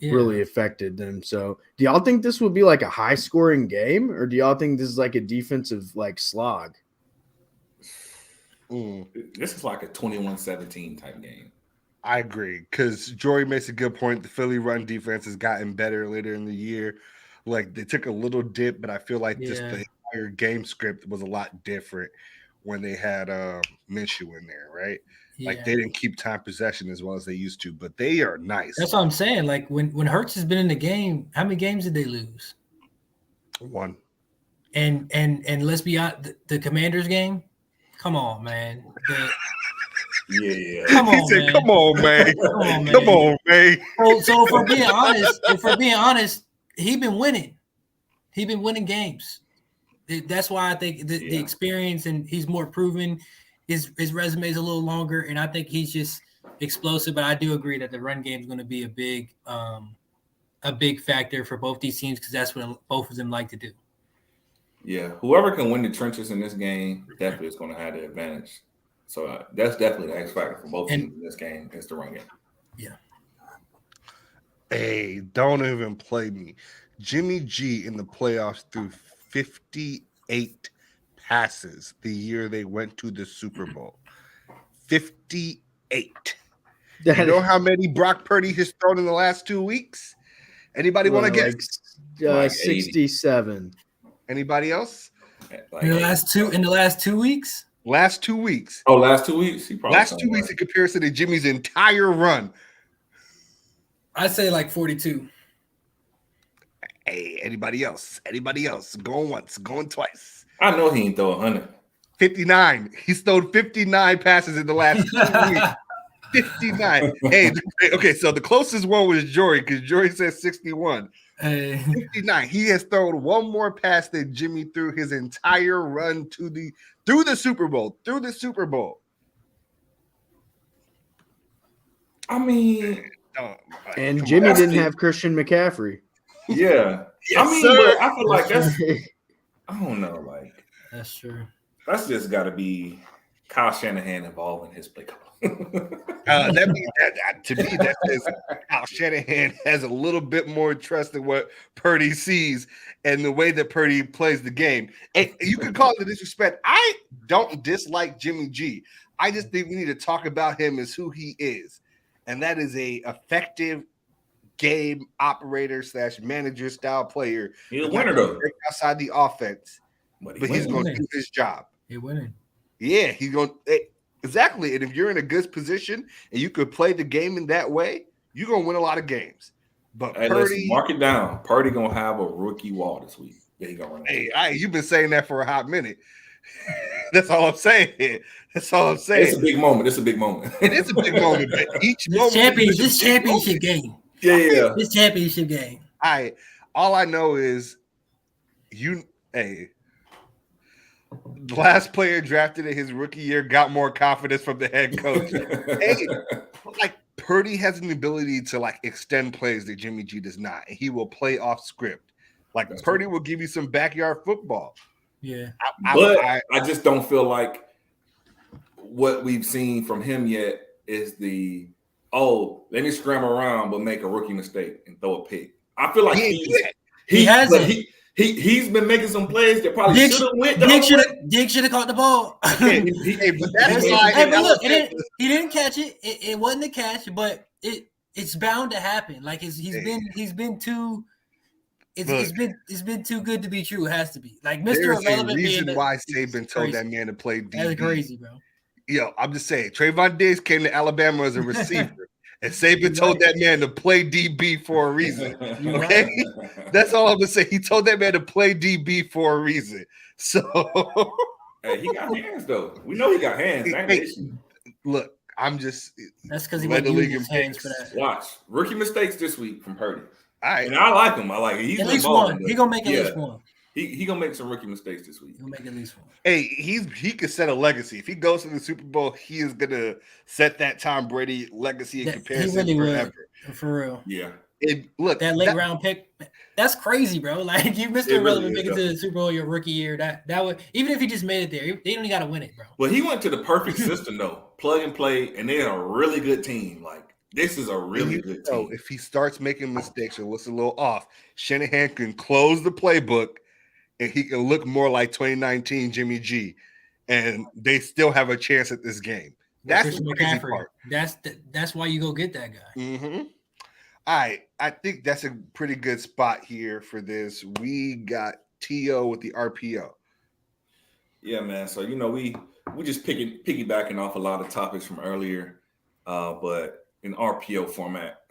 really affected them. So do y'all think this would be a high scoring game, or do y'all think this is a defensive slog? This is like a 21-17 type game. I agree, because Jory makes a good point. The Philly run defense has gotten better later in the year. They took a little dip, but I feel like just the entire game script was a lot different when they had Minshew in there, right? Yeah. They didn't keep time possession as well as they used to, but they are nice. That's what I'm saying. When Hurts has been in the game, how many games did they lose? 1. And let's be honest, the Commanders game. Come on, man. Yeah. Come on, man. Come on, man. So if we're being honest, he's been winning. He's been winning games. That's why I think the experience, and he's more proven. His resume is a little longer, and I think he's just explosive. But I do agree that the run game is going to be a big factor for both these teams, because that's what both of them like to do. Yeah, whoever can win the trenches in this game definitely is going to have the advantage. So that's definitely the X factor for both teams in this game. Is the run game. Yeah. Hey, don't even play me. Jimmy G in the playoffs threw 58 passes the year they went to the Super Bowl. 58. You know how many Brock Purdy has thrown in the last 2 weeks? Anybody want to guess? 67. Anybody else? In the last 2 weeks? Last 2 weeks. Oh, last 2 weeks? Last 2 weeks in comparison to Jimmy's entire run. I'd say 42. Hey, anybody else? Going once, going twice. I know he ain't throw 100. 59. He's thrown 59 passes in the last 2 weeks. 59. Hey, okay, so the closest one was Jory, because Jory said 61. 59. He has thrown one more pass than Jimmy threw his entire run through the Super Bowl. I mean, and Jimmy didn't have Christian McCaffrey. Yeah. Yes, but I feel like that's I don't know, that's true. That's just got to be Kyle Shanahan involved in his play call. That means that to me that says Kyle Shanahan has a little bit more trust in what Purdy sees and the way that Purdy plays the game. And you could call it the disrespect. I don't dislike Jimmy G. I just think we need to talk about him as who he is, and that is a effective game operator / manager style player. He's a winner though. Outside the offense, but he's going to do his job. He's winning. Yeah, he's going exactly. And if you're in a good position and you could play the game in that way, you're going to win a lot of games. But hey, Purdy, mark it down. Purdy going to have a rookie wall this week. Yeah, he gonna run. Hey, you've been saying that for a hot minute. That's all I'm saying. That's all I'm saying. It's a big moment. It's a big moment. It is a big moment. But each moment, this championship game. Yeah. This championship game. All I know is the last player drafted in his rookie year got more confidence from the head coach. Like Purdy has an ability to like extend plays that Jimmy G does not, and he will play off script. Like that's Purdy will give you some backyard football. Yeah, I just don't feel like what we've seen from him yet is let me scram around but make a rookie mistake and throw a pick. I feel like he's been making some plays that probably should have went. Dick should have caught the ball. He didn't catch it. It wasn't a catch, but it's bound to happen. Like he's been too. It's been too good to be true. It has to be. Like Mr. There's Irrelevant. A reason why Saban told that man to play DB. That's crazy, bro. Yo, I'm just saying. Trayvon Diggs came to Alabama as a receiver, and Saban told that man to play DB for a reason. Okay, that's all I'm gonna say. He told that man to play DB for a reason. So, hey, he got hands though. We know he got hands. Look, I'm just. That's because he went to his hands for that. Watch rookie mistakes this week from Purdy. All right. And I like him. I like it. He's at least one. He's gonna make at least one. He gonna make some rookie mistakes this week. He'll make at least one. Hey, he could set a legacy. If he goes to the Super Bowl, he is gonna set that Tom Brady legacy in comparison forever. For real. Yeah. And look, that late round pick, that's crazy, bro. Like you missed irrelevant making to the Super Bowl your rookie year. That would, even if he just made it there, they don't got to win it, bro. Well, he went to the perfect system though, plug and play, and they're a really good team. Like this is a really good team. If he starts making mistakes or looks a little off, Shanahan can close the playbook, and he can look more like 2019 Jimmy G, and they still have a chance at this game. That's the crazy part. That's why you go get that guy. Mm-hmm. All right, I think that's a pretty good spot here for this. We got T.O. with the RPO. Yeah, man. So we just piggybacking off a lot of topics from earlier, but in RPO format.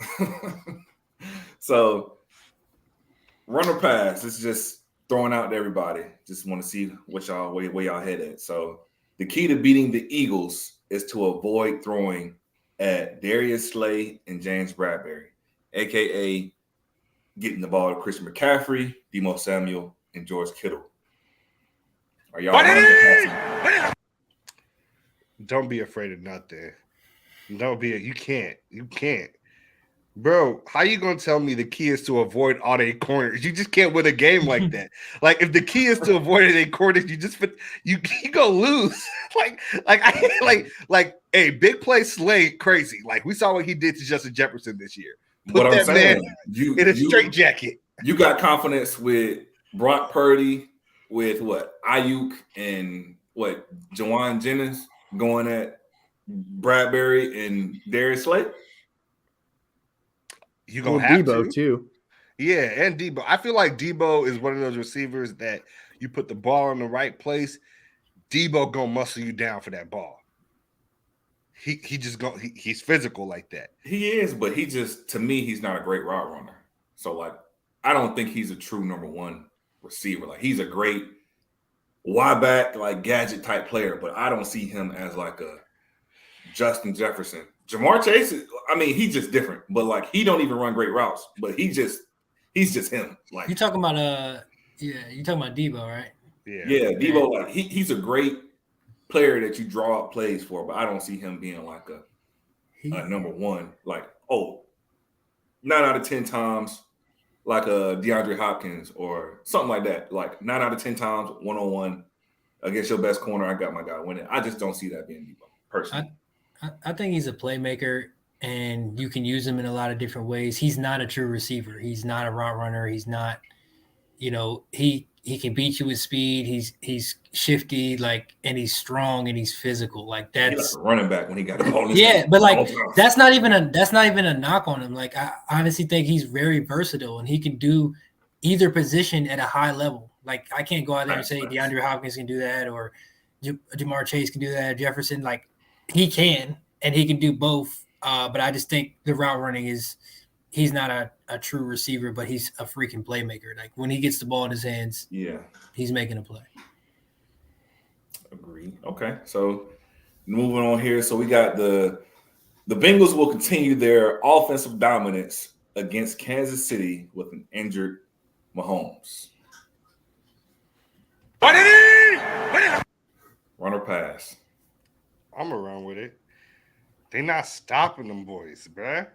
So run or pass. It's just throwing out to everybody. Just want to see what where y'all head at. So the key to beating the Eagles is to avoid throwing at Darius Slay and James Bradbury, a.k.a. getting the ball to Christian McCaffrey, Deebo Samuel, and George Kittle. Are y'all Don't be afraid of nothing. You can't. Bro, how you gonna tell me the key is to avoid all the corners? You just can't win a game like that. Like if the key is to avoid the corners, you go lose. like hey, big play Slay crazy. Like we saw what he did to Justin Jefferson this year. Put what that I'm saying, man in a straight jacket. You got confidence with Brock Purdy, with what Ayuk and what Jawan Jennings going at Bradbury and Darius Slay. You gonna have Deebo too. Yeah, and Deebo. I feel like Deebo is one of those receivers that you put the ball in the right place, Deebo gonna muscle you down for that ball. He's physical like that. He is, but to me, he's not a great route runner. So like, I don't think he's a true number one receiver. Like he's a great wide back, like gadget type player, but I don't see him as like a Justin Jefferson. Jamar Chase, he's just different, but like he don't even run great routes, but he's just him. Like you talking about Deebo, right? Yeah, Deebo, like he's a great player that you draw up plays for, but I don't see him being like a number one. Like 9 out of 10 times, like a DeAndre Hopkins or something like that. Like 9 out of 10 times 1-on-1 against your best corner, I got my guy winning. I just don't see that being Debo, personally. I think he's a playmaker, and you can use him in a lot of different ways. He's not a true receiver. He's not a route runner. He's not, he can beat you with speed. He's shifty, and he's strong and he's physical. Like that's He's like a running back when he got the ball. But that's not even a knock on him. Like I honestly think he's very versatile and he can do either position at a high level. Like I can't go out there and say DeAndre Hopkins can do that or Jamar Chase can do that. Jefferson, like he can and he can do both. But I just think the route running he's not a true receiver, but he's a freaking playmaker. Like when he gets the ball in his hands, he's making a play. Agree. Okay, so moving on here. So we got the Bengals will continue their offensive dominance against Kansas City with an injured Mahomes. Run or pass? I'm around with it. They're not stopping them boys, bruh.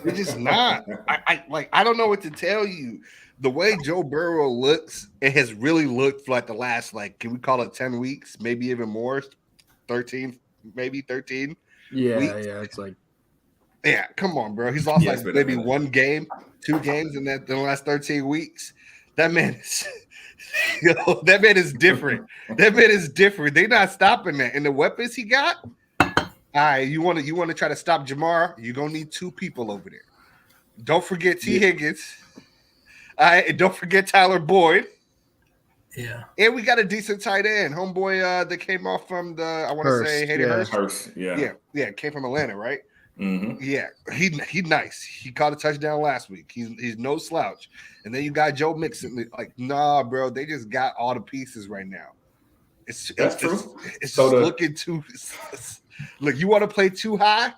They're just not. I don't know what to tell you. The way Joe Burrow looks, it has really looked for like the last, can we call it 10 weeks, maybe even more, 13, maybe 13 Yeah, weeks. it's like, yeah, come on, bro. He's lost maybe one game, 2 games in the last 13 weeks. That man is that man is different. That man is different. They're not stopping that. And the weapons he got, all right, you want to try to stop Jamar, you're going to need 2 people over there. Don't forget T. Higgins. All right, and don't forget Tyler Boyd. Yeah. And we got a decent tight end. Homeboy that came off from I want to say Hayden Hurst. Hurst, yeah, came from Atlanta, right? Mm-hmm. Yeah, he nice. He caught a touchdown last week. He's no slouch. And then you got Joe Mixon. Nah, bro, they just got all the pieces right now. That's true. It's so just looking too. Look, you want to play too high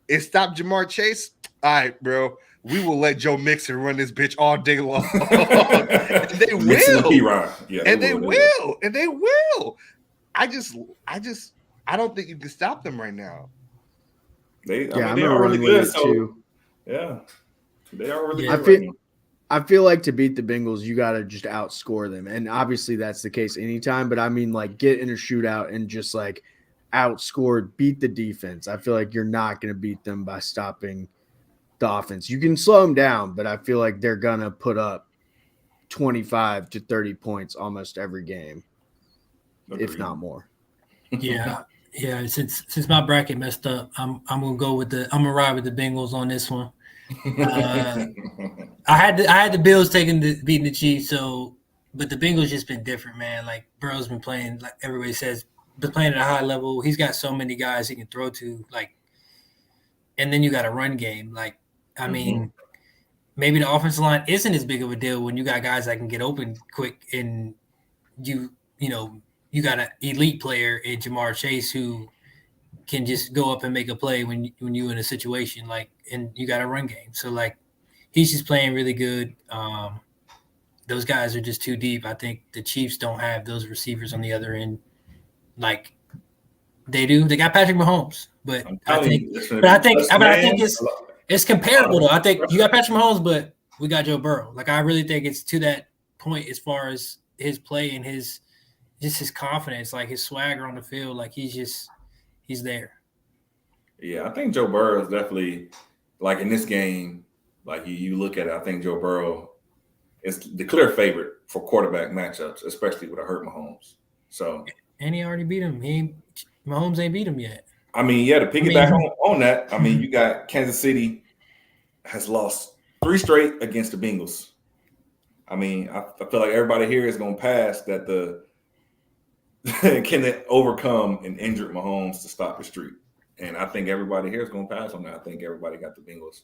and stop Jamar Chase? All right, bro. We will let Joe Mixon run this bitch all day long. And they will. Yeah, and they will. And they will. I don't think you can stop them right now. They are really good. So, yeah, they are really good. I feel like to beat the Bengals, you got to just outscore them. And obviously that's the case anytime. But I mean, get in a shootout and just outscore, beat the defense. I feel like you're not going to beat them by stopping the offense. You can slow them down, but I feel like they're going to put up 25 to 30 points almost every game, if not more. Yeah. Yeah, since my bracket messed up, I'm gonna ride with the Bengals on this one. I had the Bills beating the Chiefs, but the Bengals just been different, man. Like Burrow's been playing, like everybody says, been playing at a high level. He's got so many guys he can throw to, and then you got a run game. I mean, maybe the offensive line isn't as big of a deal when you got guys that can get open quick, and you got an elite player in Jamar Chase who can just go up and make a play when you're in a situation and you got a run game. So he's just playing really good. Those guys are just too deep. I think the Chiefs don't have those receivers on the other end. They do. They got Patrick Mahomes, but I think it's comparable though. I think you got Patrick Mahomes, but we got Joe Burrow. I really think it's to that point as far as his play and his confidence, his swagger on the field. He's there. Yeah, I think Joe Burrow is definitely in this game. You look at it, I think Joe Burrow is the clear favorite for quarterback matchups, especially with a hurt Mahomes. So, and he already beat him. Mahomes ain't beat him yet. I mean, yeah. To piggyback on that, I mean, you got Kansas City has lost 3 straight against the Bengals. I mean, I feel like everybody here is going to pass that can they overcome an injured Mahomes to stop the streak? And I think everybody here is going to pass on that. I think everybody got the Bengals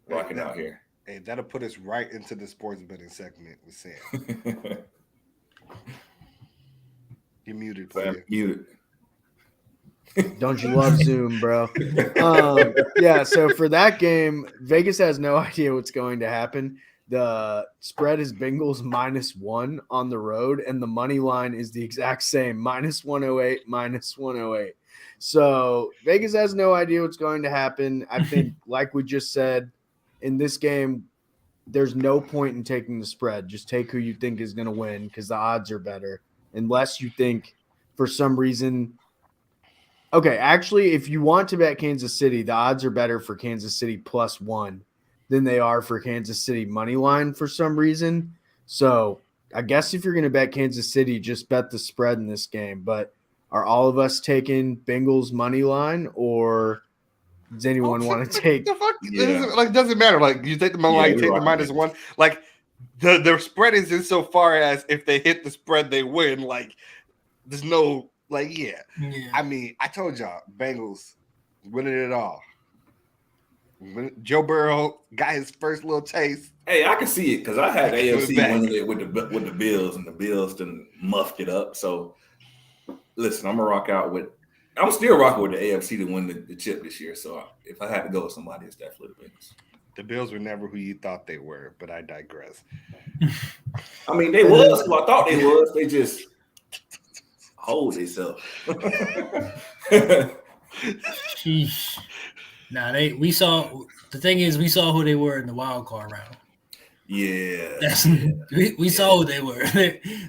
rocking out here. Hey, that'll put us right into the sports betting segment with Sam. You're muted, player. Muted. Don't you love Zoom, bro? Yeah, so for that game, Vegas has no idea what's going to happen. The spread is Bengals -1 on the road, and the money line is the exact same, -108, -108. So Vegas has no idea what's going to happen. I think, like we just said, in this game, there's no point in taking the spread. Just take who you think is going to win because the odds are better, unless you think for some reason. Okay, actually, if you want to bet Kansas City, the odds are better for Kansas City +1 than they are for Kansas City money line for some reason. So I guess if you're going to bet Kansas City, just bet the spread in this game. But are all of us taking Bengals money line, or does anyone want to take? The fuck? It doesn't matter. Like, you take the money line, you take the -1. Like, the spread is insofar as if they hit the spread, they win. Like, there's no. Like, yeah. I mean, I told y'all, Bengals winning it all. Joe Burrow got his first little taste. Hey, I can see it because I had AFC winning it with the Bills, and the Bills done muffed it up. So, listen, I'm still rocking with the AFC to win the chip this year. So, if I had to go with somebody, it's definitely the Bengals. The Bills were never who you thought they were, but I digress. I mean, they was who I thought they was. They just hold themselves. Sheesh. Nah, we saw who they were in the wild card round. Yeah. We saw who they were.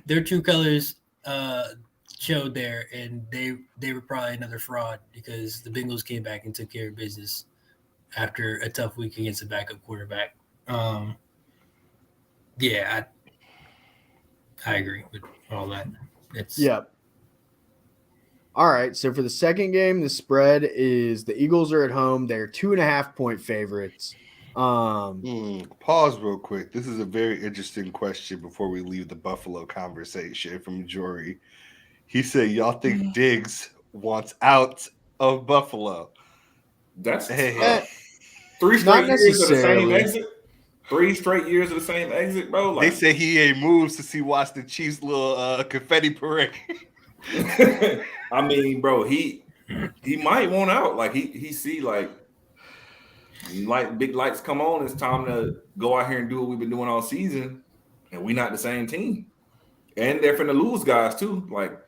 Their true colors showed there, and they were probably another fraud because the Bengals came back and took care of business after a tough week against a backup quarterback. Yeah, I agree with all that. Yep. All right, so for the second game, the spread is the Eagles are at home. They're 2.5-point favorites. Pause real quick. This is a very interesting question before we leave the Buffalo conversation from Jory. He said, y'all think Diggs wants out of Buffalo? That's 3 straight not years of the same necessarily. exit. 3 straight years of the same exit, bro. They say he ain't moves to see watch the Chiefs' little confetti parade. I mean, bro, he might want out. Like he see like big lights come on. It's time to go out here and do what we've been doing all season, and we not the same team. And they're finna lose guys too. Like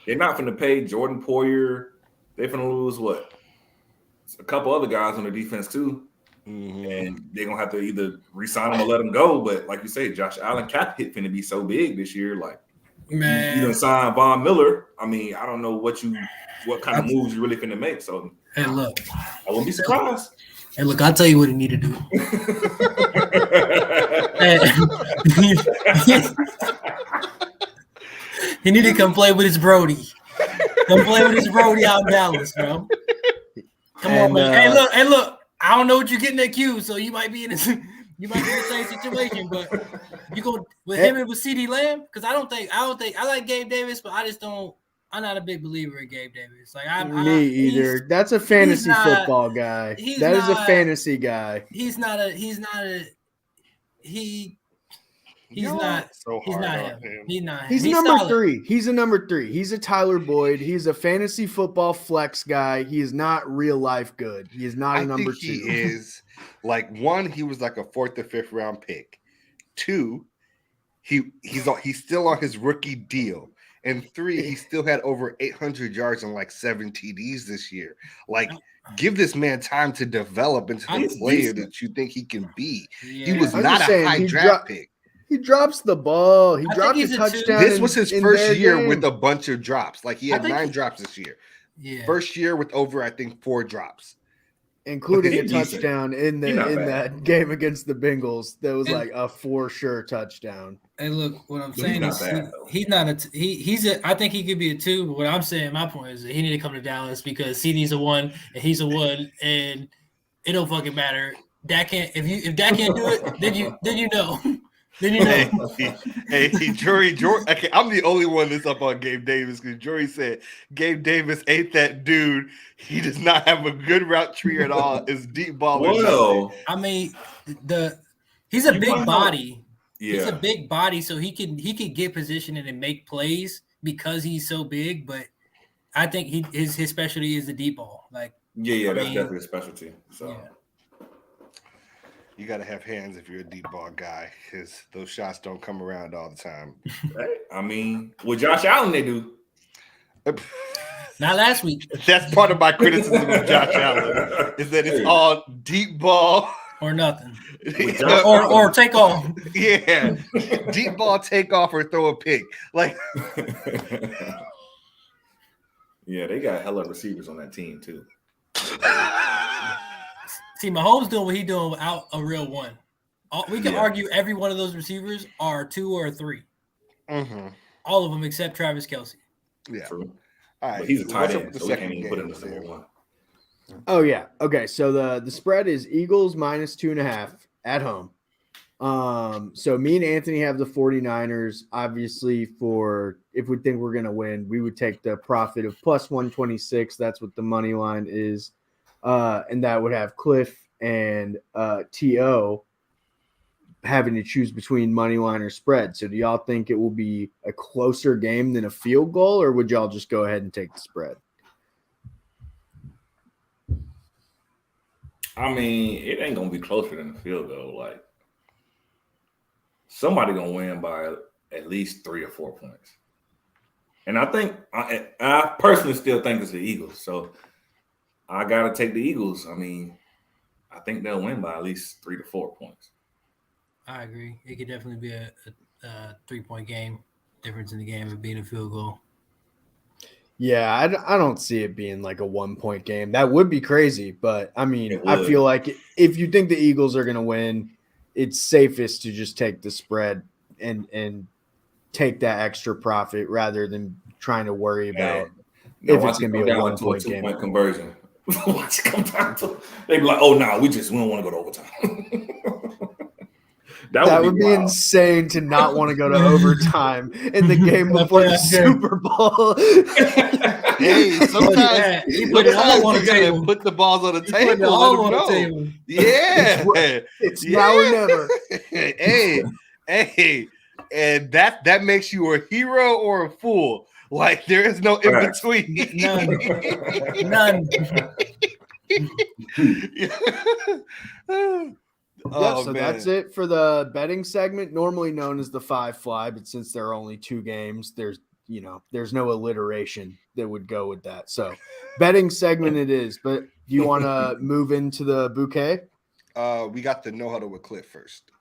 they're not finna pay Jordan Poyer. They're finna lose what? A couple other guys on the defense too. And they're gonna have to either re-sign them or let them go. But like you say, Josh Allen cap hit finna be so big this year. Like, man, you done signed Von Miller. I mean, I don't know what kind of moves you really finna make. So, hey, look, I wouldn't be surprised. Hey, look, I'll tell you what he need to do. He need to come play with his Brody. Come play with his Brody out in Dallas, bro. Come on, man. Hey, look. I don't know what you're getting at Q, so you might be in the same situation. But you go with him and with CeeDee Lamb, because I don't think I like Gabe Davis, but I just don't. I'm not a big believer in Gabe Davis. Like me either. That's a fantasy football guy. That is a fantasy guy. He's not him. He's number 3. He's a number 3. He's a Tyler Boyd. He's a fantasy football flex guy. He is not real life good. He is not a number 2. He is like 1. He was like a 4th or 5th round pick. 2. He's still on his rookie deal. And 3, he still had over 800 yards and like 7 TDs this year. Like, give this man time to develop into the player that you think he can be. Yeah. He was not a high draft pick. He drops the ball. He dropped a touchdown. This was his first year with a bunch of drops. Like, he had 9 drops this year. Yeah. First year with over, I think, 4 drops. Including a touchdown in that game against the Bengals. That was like a for sure touchdown. And look, what I'm saying is I think he could be a 2, but what I'm saying, my point is that he need to come to Dallas because CD's a 1 and he's a 1, and it don't fucking matter. If Dak can't do it, then you know. Then you know. Hey, Jory. Okay, I'm the only one that's up on Gabe Davis because Jory said Gabe Davis ain't that dude. He does not have a good route tree at all. It's deep ball. Well, I mean, he's a big body. Yeah. He's a big body, so he can get positioned and make plays because he's so big. But I think his specialty is the deep ball. Like, that's definitely a specialty. So. Yeah. You got to have hands if you're a deep ball guy because those shots don't come around all the time. I mean, with Josh Allen, they do. Not last week. That's part of my criticism of Josh Allen is that it's all deep ball. or nothing. or, Or take off. Yeah, deep ball take off or throw a pick. Like, yeah, they got hella receivers on that team too. See, Mahomes doing what he's doing without a real one. We can argue every one of those receivers are 2 or 3. Mm-hmm. All of them except Travis Kelce. Yeah. True. All right. But he's a tight What's up end, with so we can't even put him as number one. Oh yeah. Okay. So the spread is Eagles -2.5 at home. So me and Anthony have the 49ers. Obviously, for if we think we're gonna win, we would take the profit of +126. That's what the money line is. And that would have Cliff and TO having to choose between money line or spread. So do y'all think it will be a closer game than a field goal, or would y'all just go ahead and take the spread? I mean, it ain't gonna be closer than the field goal. Like, somebody gonna win by at least 3 or 4 points. And I personally still think it's the Eagles. So I gotta take the Eagles. I mean, I think they'll win by at least 3 to 4 points. I agree. It could definitely be a 3-point game. Difference in the game of being a field goal. Yeah, I don't see it being like a 1-point game. That would be crazy, but I mean, I feel like if you think the Eagles are going to win, it's safest to just take the spread and take that extra profit rather than trying to worry about if it's going to be a 1-point game. 2-point conversion. Watch it come down to, they be like, oh, no, we don't want to go to overtime. That would be insane to not want to go to overtime in the game before the Super Bowl. Hey, sometimes you put it all on the table. Put the balls on the Put it table. all Let on them the know. table. Yeah, it's now or never. Hey, and that makes you a hero or a fool. Like, there is no in between. None. So that's it for the betting segment, normally known as the 5 fly, but since there are only 2 games, there's no alliteration that would go with that. So betting segment it is, but do you want to move into the bouquet? We got the no huddle with Cliff first.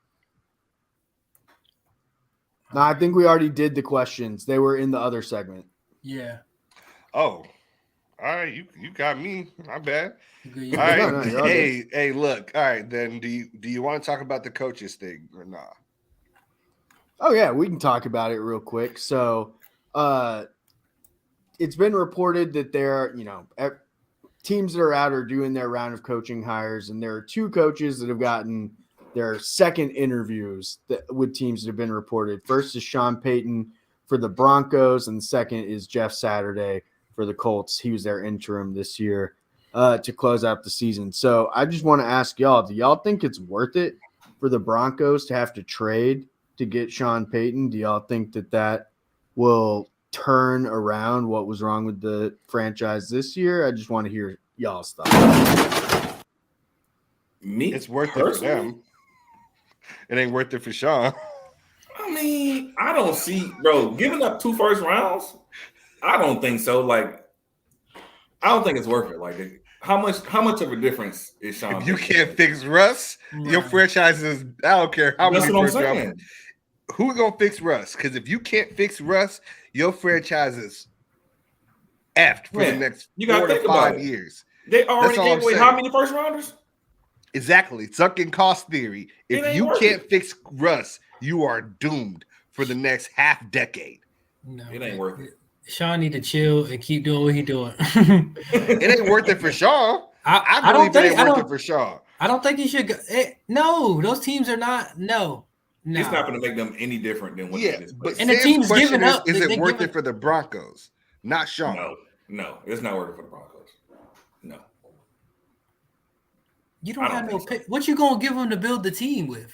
No, I think we already did the questions. They were in the other segment. Yeah. Oh, all right. You got me. My bad. All No, right. Hey, look. All right, then do you want to talk about the coaches thing or not? Oh yeah, we can talk about it real quick. So, it's been reported that there are, teams that are out are doing their round of coaching hires, and there are 2 coaches that have gotten their second interviews with teams that have been reported. First is Sean Payton for the Broncos, and the second is Jeff Saturday for the Colts. He was their interim this year to close out the season. So I just want to ask y'all, do y'all think it's worth it for the Broncos to have to trade to get Sean Payton? Do y'all think that will turn around what was wrong with the franchise this year? I just want to hear y'all's thoughts. It's worth it for them. It ain't worth it for Sean. I mean, I don't see, bro, giving up 2 first rounds. I don't think so. Like, I don't think it's worth it. Like, how much of a difference is Sean? If you can't fix Russ, your franchise is. I don't care how many first rounds. Who gonna fix Russ? Because if you can't fix Russ, your franchise is effed for the next 4 to 5 years. They already gave away how many first rounders? Exactly. Sunken cost theory. If you can't fix Russ, you are doomed for the next half decade. No, it ain't worth it. Sean need to chill and keep doing what he's doing. It ain't worth it for Sean. I believe it ain't worth it for Sean. I don't think he should go. No, those teams are not. No. It's not going to make them any different than what it is. But and the team's giving up. Is it worth it for the Broncos? Not Sean. No, it's not worth it for the Broncos. No. You don't have no pick. What you gonna give them to build the team with?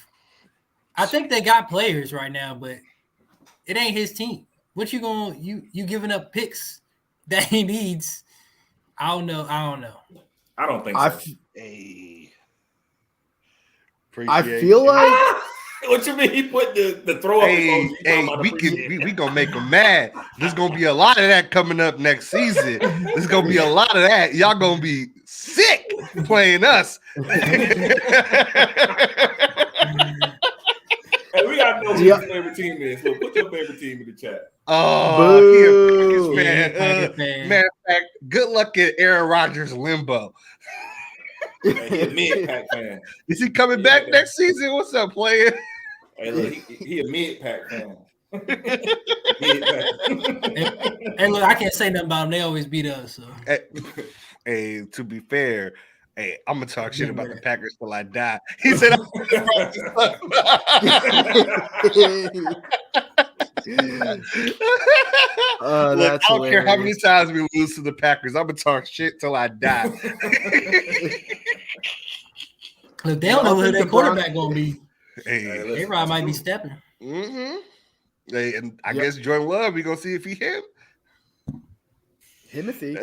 I think they got players right now, but it ain't his team. What you gonna you giving up picks that he needs? I don't know. I don't think so. I feel like what you mean? He put the throw up. We gonna make him mad. There's gonna be a lot of that coming up next season. There's gonna be a lot of that. Y'all gonna be sick. playing us. Hey, we gotta know who your favorite team is. So put your favorite team in the chat. Oh, he a Packers Yeah, fan. Packers fan. Matter of fact, good luck at Aaron Rodgers limbo. Hey, he a mid-pack fan. Is he coming back next season? What's up, player? Hey, look, he a mid-pack fan. And look, I can't say nothing about them. They always beat us. So. Hey, to be fair, hey, I'm gonna talk shit about the Packers till I die. He said, "Look, I don't care how many times we lose to the Packers. I'm gonna talk shit till I die." Look, they don't know who their quarterback gonna be. Hey, A-Rod might be stepping. Mm-hmm. Hey, and I guess Jordan Love, we gonna see if he him. Timothy.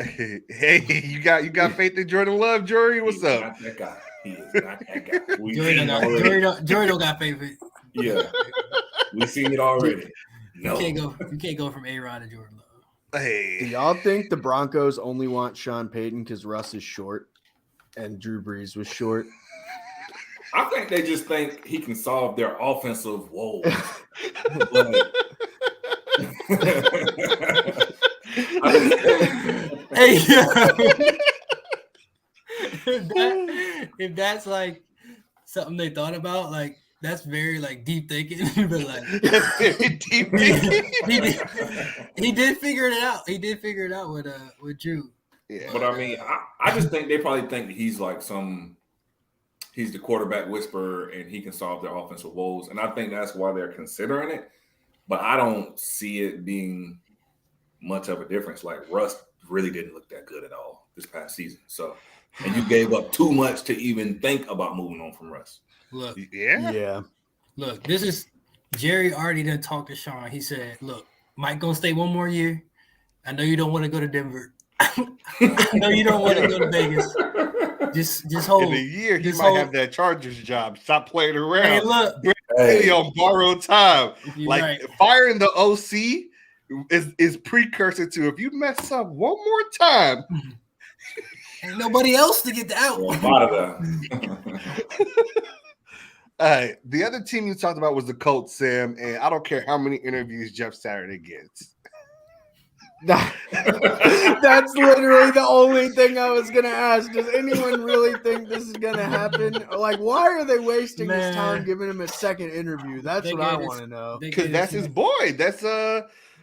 Hey, you got faith in Jordan Love, Jory? What's up? Not that guy. He is not that guy. Jory don't got faith. Yeah, we've seen it already. No, you can't go from A-Rod to Jordan Love. Hey, Do y'all think the Broncos only want Sean Payton because Russ is short and Drew Brees was short? I think they just think he can solve their offensive woes. Hey, if that's like something they thought about, like that's very like deep thinking. But like deep thinking. he did figure it out. He did figure it out with Drew. Yeah. But I mean, I just think they probably think that he's like he's the quarterback whisperer and he can solve their offensive woes. And I think that's why they're considering it. But I don't see it being much of a difference. Like Russ really didn't look that good at all this past season. So, and you gave up too much to even think about moving on from Russ. Look, Yeah. Look, this is Jerry already done talked to Sean. He said, "Look, Mike gonna stay one more year. I know you don't want to go to Denver. I know you don't want to go to Vegas. Just hold. In a year, he just might have that Chargers job. Stop playing around. Hey, look, Brady on borrowed time. You're Like right. firing the OC is precursor to if you mess up one more time. Ain't nobody else to get out. All right. The other team you talked about was the Colts, Sam, and I don't care how many interviews Jeff Saturday gets. That's literally the only thing I was gonna ask. Does anyone really think this is gonna happen? Like, why are they wasting his time giving him a second interview? That's what I want to know. Because that's his boy. That's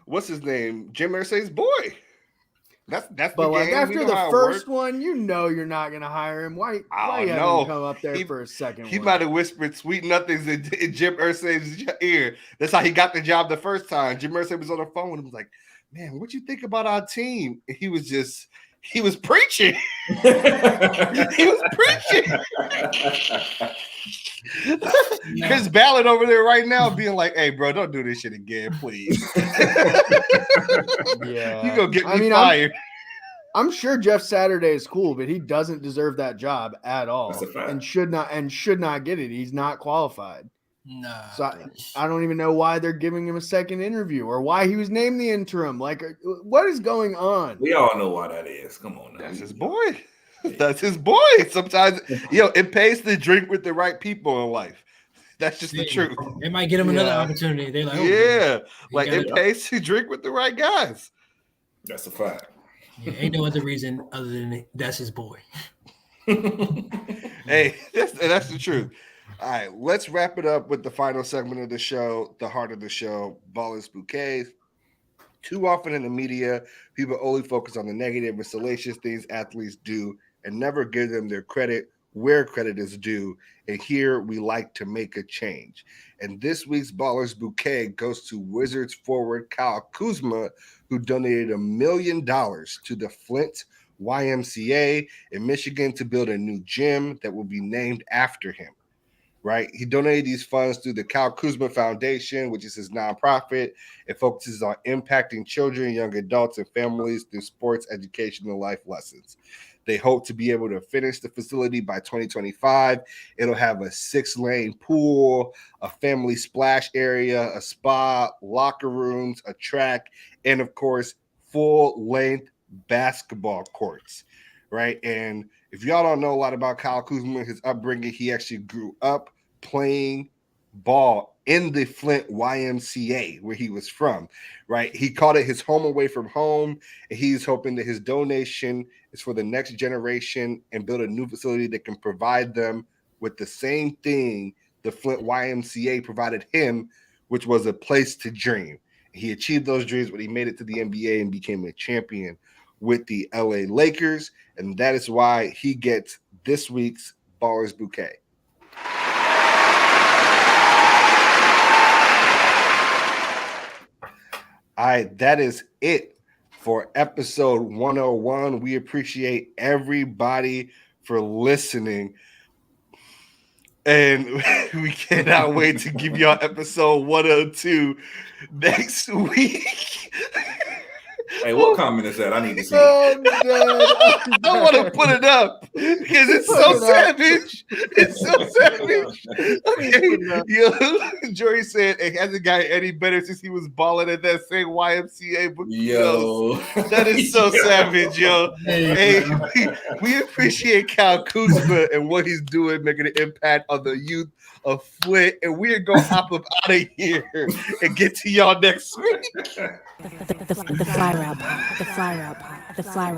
what's his name? Jim Irsay's boy. That's but the like game. after the first one, you know you're not gonna hire him. Why you have him come up there for a second? He might have whispered sweet nothings in Jim Irsay's ear. That's how he got the job the first time. Jim Irsay was on the phone and was like, "Man, what you think about our team?" And he was preaching. He was preaching. Chris Ballard over there right now being like, "Hey, bro, don't do this shit again, please." Yeah, you gonna get me fired. I'm sure Jeff Saturday is cool, but he doesn't deserve that job at all, and should not get it. He's not qualified. No. So I don't even know why they're giving him a second interview or why he was named the interim. Like, what is going on? We all know why that is. Come on now. That's his boy. That's his boy. Sometimes, it pays to drink with the right people in life. That's just the truth. It might get him another opportunity. They're like, it pays to drink with the right guys. That's a fact. Yeah, ain't no other reason other than that's his boy. Hey, that's the truth. All right, let's wrap it up with the final segment of the show, the heart of the show, Ballers Bouquets. Too often in the media, people only focus on the negative and salacious things athletes do and never give them their credit where credit is due. And here we like to make a change. And this week's Ballers Bouquet goes to Wizards forward Kyle Kuzma, who donated $1 million to the Flint YMCA in Michigan to build a new gym that will be named after him. Right? He donated these funds through the Kyle Kuzma Foundation, which is his nonprofit. It focuses on impacting children, young adults, and families through sports, education, and life lessons. They hope to be able to finish the facility by 2025. It'll have a 6-lane pool, a family splash area, a spa, locker rooms, a track, and of course, full-length basketball courts, right? And If y'all don't know a lot about Kyle Kuzma, his upbringing, he actually grew up playing ball in the Flint YMCA where he was from, right? He called it his home away from home, and he's hoping that his donation is for the next generation and build a new facility that can provide them with the same thing the Flint YMCA provided him, which was a place to dream. He achieved those dreams when he made it to the NBA and became a champion with the LA Lakers, and that is why he gets this week's Ballers Bouquet. All right, that is it for episode 101. We appreciate everybody for listening. And we cannot wait to give y'all episode 102 next week. Hey, what comment is that? I need to see. Oh, I want to put it up because it's so savage. It's so savage. Okay. Yo, Jory said it hasn't gotten any better since he was balling at that same YMCA book. Yo, that is so savage, yo. Hey, we appreciate Kyle Kuzma and what he's doing, making an impact on the youth of Flint, and we're gonna hop up out of here and get to y'all next week. The fly route pod. The fly route pod. The fly